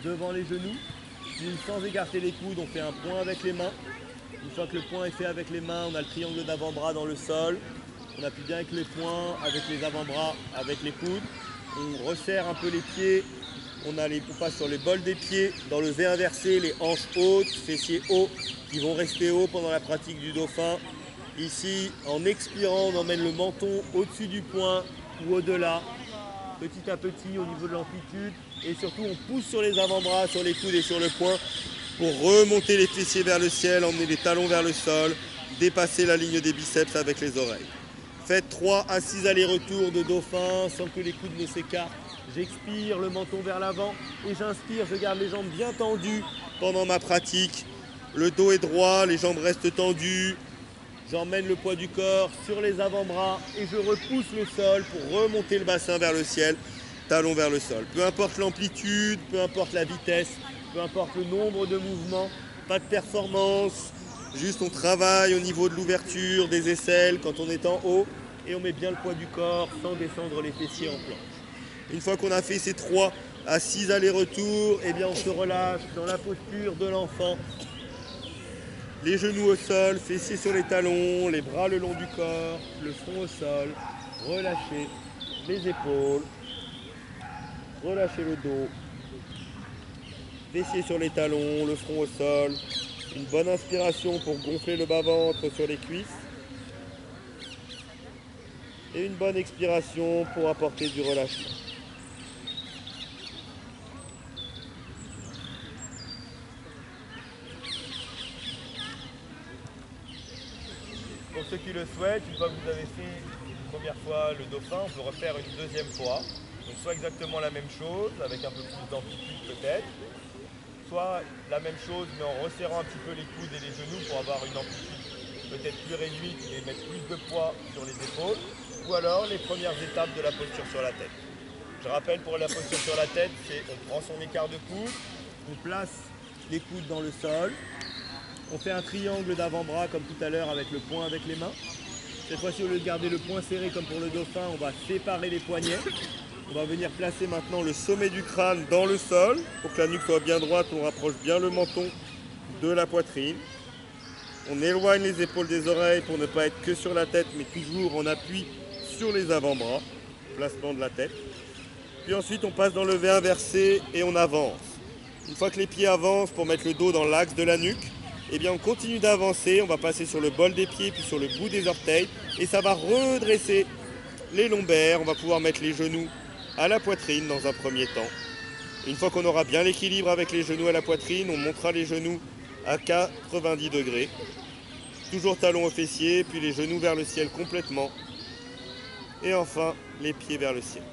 devant les genoux. Puis sans écarter les coudes, on fait un point avec les mains. Une fois que le point est fait avec les mains, on a le triangle d'avant-bras dans le sol. On appuie bien avec les poings, avec les avant-bras, avec les coudes. On resserre un peu les pieds. On passe sur les bols des pieds, dans le V inversé, les hanches hautes, fessiers hauts, qui vont rester hauts pendant la pratique du dauphin. Ici, en expirant, on emmène le menton au-dessus du poing ou au-delà, petit à petit au niveau de l'amplitude. Et surtout, on pousse sur les avant-bras, sur les coudes et sur le poing pour remonter les fessiers vers le ciel, emmener les talons vers le sol, dépasser la ligne des biceps avec les oreilles. Faites 3 à 6 allers-retours de dauphin sans que les coudes ne s'écartent. J'expire, le menton vers l'avant et j'inspire, je garde les jambes bien tendues pendant ma pratique. Le dos est droit, les jambes restent tendues. J'emmène le poids du corps sur les avant-bras et je repousse le sol pour remonter le bassin vers le ciel, talon vers le sol. Peu importe l'amplitude, peu importe la vitesse, peu importe le nombre de mouvements, pas de performance. Juste on travaille au niveau de l'ouverture des aisselles quand on est en haut et on met bien le poids du corps sans descendre les fessiers en planche. Une fois qu'on a fait ces 3 à 6 allers-retours, eh bien on se relâche dans la posture de l'enfant. Les genoux au sol, fessiers sur les talons, les bras le long du corps, le front au sol. Relâchez les épaules, relâchez le dos. Fessiers sur les talons, le front au sol. Une bonne inspiration pour gonfler le bas-ventre sur les cuisses. Et une bonne expiration pour apporter du relâchement. Pour ceux qui le souhaitent, une fois que vous avez fait une première fois le dauphin, on peut refaire une deuxième fois. Donc soit exactement la même chose, avec un peu plus d'amplitude peut-être, soit la même chose mais en resserrant un petit peu les coudes et les genoux pour avoir une amplitude peut-être plus réduite et mettre plus de poids sur les épaules, ou alors les premières étapes de la posture sur la tête. Je rappelle, pour la posture sur la tête, c'est on prend son écart de coude, on place les coudes dans le sol, on fait un triangle d'avant-bras comme tout à l'heure avec le poing avec les mains. Cette fois-ci, au lieu de garder le poing serré comme pour le dauphin, on va séparer les poignets. On va venir placer maintenant le sommet du crâne dans le sol. Pour que la nuque soit bien droite, on rapproche bien le menton de la poitrine. On éloigne les épaules des oreilles pour ne pas être que sur la tête, mais toujours en appui sur les avant-bras. Placement de la tête. Puis ensuite, on passe dans le V inversé et on avance. Une fois que les pieds avancent pour mettre le dos dans l'axe de la nuque, eh bien on continue d'avancer, on va passer sur le bol des pieds puis sur le bout des orteils et ça va redresser les lombaires, on va pouvoir mettre les genoux à la poitrine dans un premier temps. Et une fois qu'on aura bien l'équilibre avec les genoux à la poitrine, on montera les genoux à 90 degrés. Toujours talons aux fessiers, puis les genoux vers le ciel complètement. Et enfin, les pieds vers le ciel.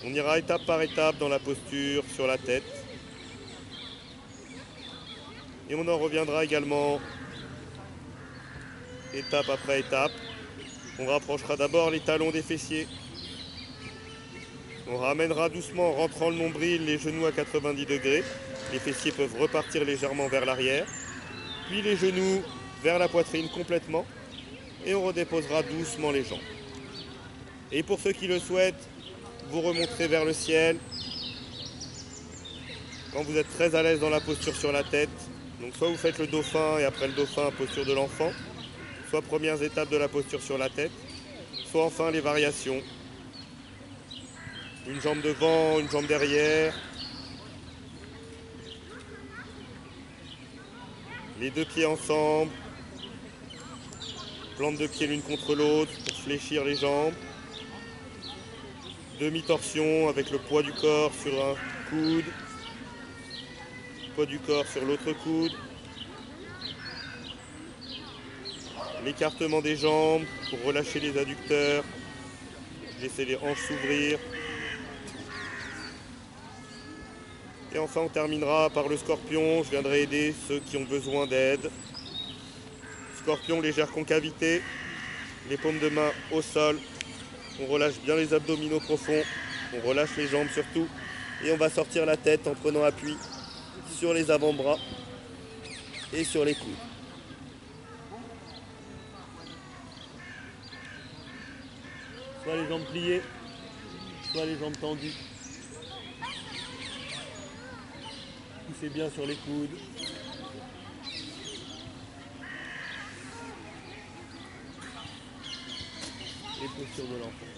On ira étape par étape dans la posture sur la tête. Et on en reviendra également étape après étape. On rapprochera d'abord les talons des fessiers. On ramènera doucement en rentrant le nombril, les genoux à 90 degrés. Les fessiers peuvent repartir légèrement vers l'arrière. Puis les genoux vers la poitrine complètement. Et on redéposera doucement les jambes. Et pour ceux qui le souhaitent, vous remonterez vers le ciel quand vous êtes très à l'aise dans la posture sur la tête. Donc soit vous faites le dauphin et après le dauphin, posture de l'enfant, soit premières étapes de la posture sur la tête, soit enfin les variations. Une jambe devant, une jambe derrière. Les deux pieds ensemble. Plante de pieds l'une contre l'autre pour fléchir les jambes. Demi-torsion avec le poids du corps sur un coude, poids du corps sur l'autre coude. L'écartement des jambes pour relâcher les adducteurs, laisser les hanches s'ouvrir. Et enfin on terminera par le scorpion, je viendrai aider ceux qui ont besoin d'aide. Scorpion, légère concavité, les paumes de main au sol. On relâche bien les abdominaux profonds, on relâche les jambes surtout. Et on va sortir la tête en prenant appui sur les avant-bras et sur les coudes. Soit les jambes pliées, soit les jambes tendues. Poussez bien sur les coudes. Et posture de l'enfant.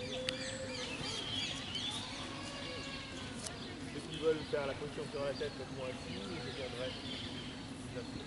Ceux qui veulent faire la posture sur la tête, faites-moi assis et je viendrai vous appuyer.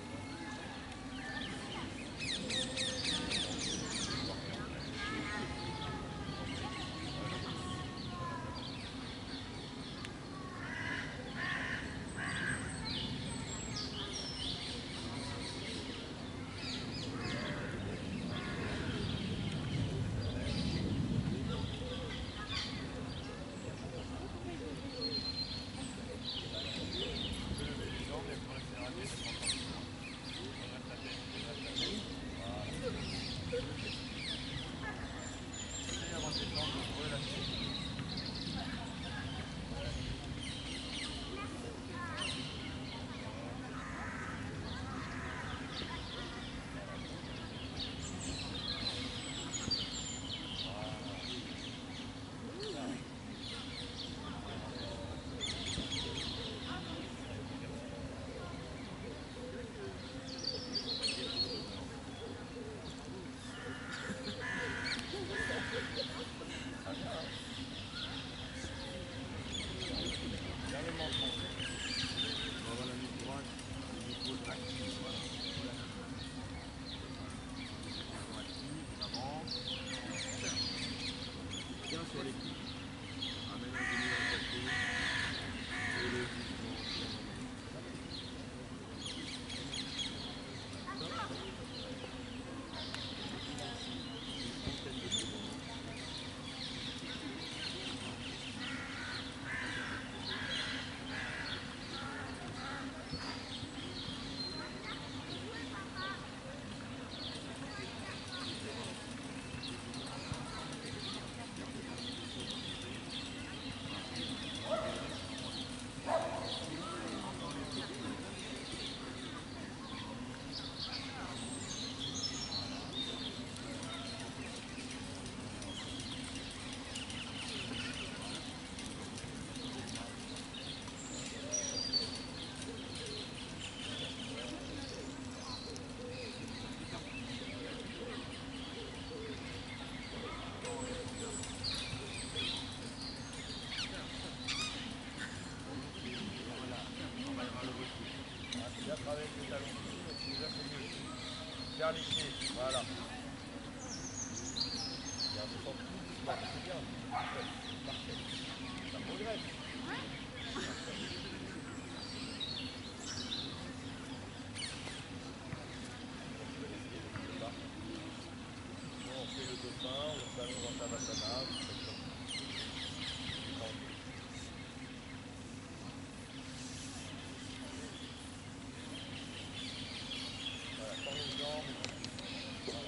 Serre les pieds, voilà. Et un peu sans tout doucement, c'est bien. Parfait, parfait. Ça progresse. On fait le dauphin, on s'allonge en Savasana. Voilà, tends les jambes. Voilà.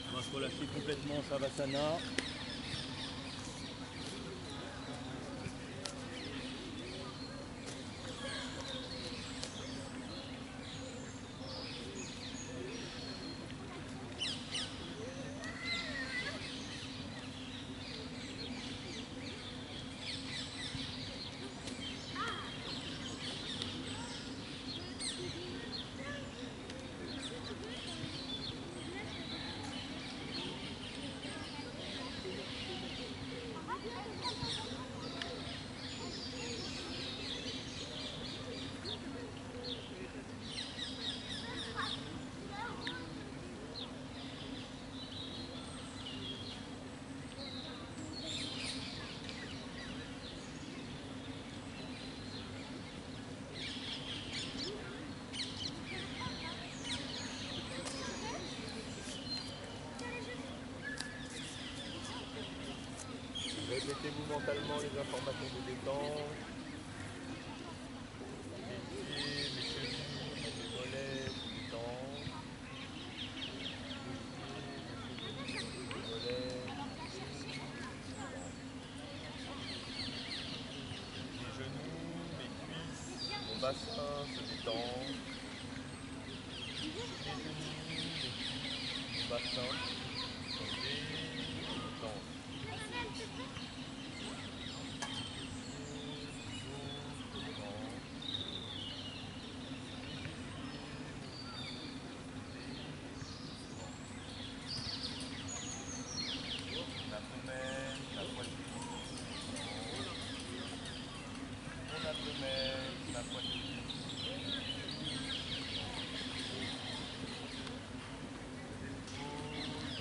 On va se relâcher complètement en Savasana. Répétez-vous mentalement les informations de détente. Les pieds, les chevilles, les mollets, se détendent. Les mollets, les genoux, les cuisses, mon bassin se détend. Les genoux, les cuisses, mon bassin sont détendus. L'abdomen, la poitrine, mon abdomen, la poitrine, les épaules,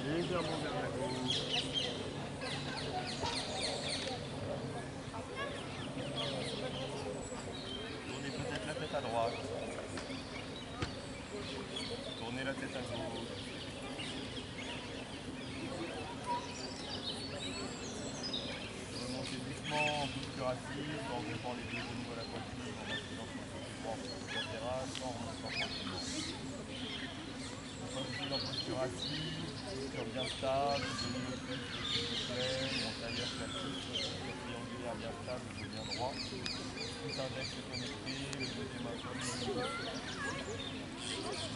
Légèrement vers la gauche. Tournez peut-être la tête à droite. Tournez la tête à gauche. Remontez doucement en posture assise, en grippant les deux genoux à la poitrine, en basculant sur le côté droit en posture latérale, sans remontant tranquillement. Une fois que vous êtes en posture assise, posture bien stable, genoux au plus, s'il vous plaît, mon tailleur classique, posture triangulaire bien stable, je bien droit. Tout index est connecté, le deuxième œil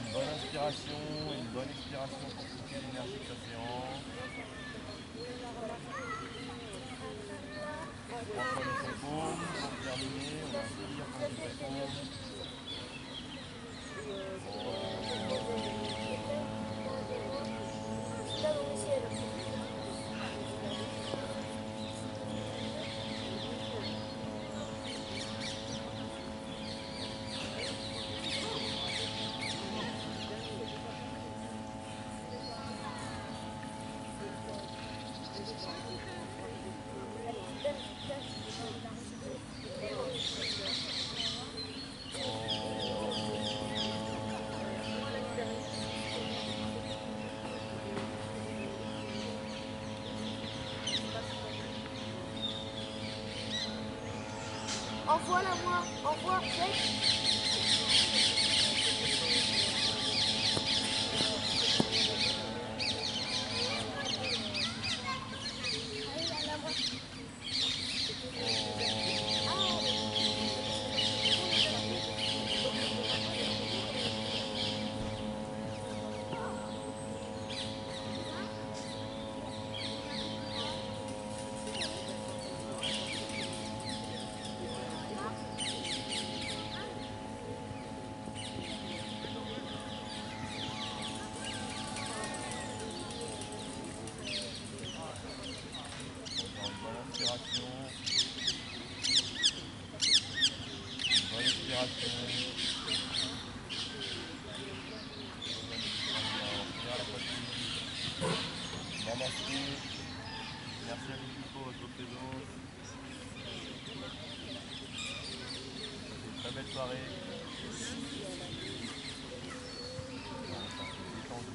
une bonne inspiration et une bonne expiration pour couper l'énergie de la séance. Entre les épaules, pour terminer, on inspire pour les épaules. Envoie-la moi, envoie, Merci à vous tous pour votre présence. Très belle soirée. Détendu.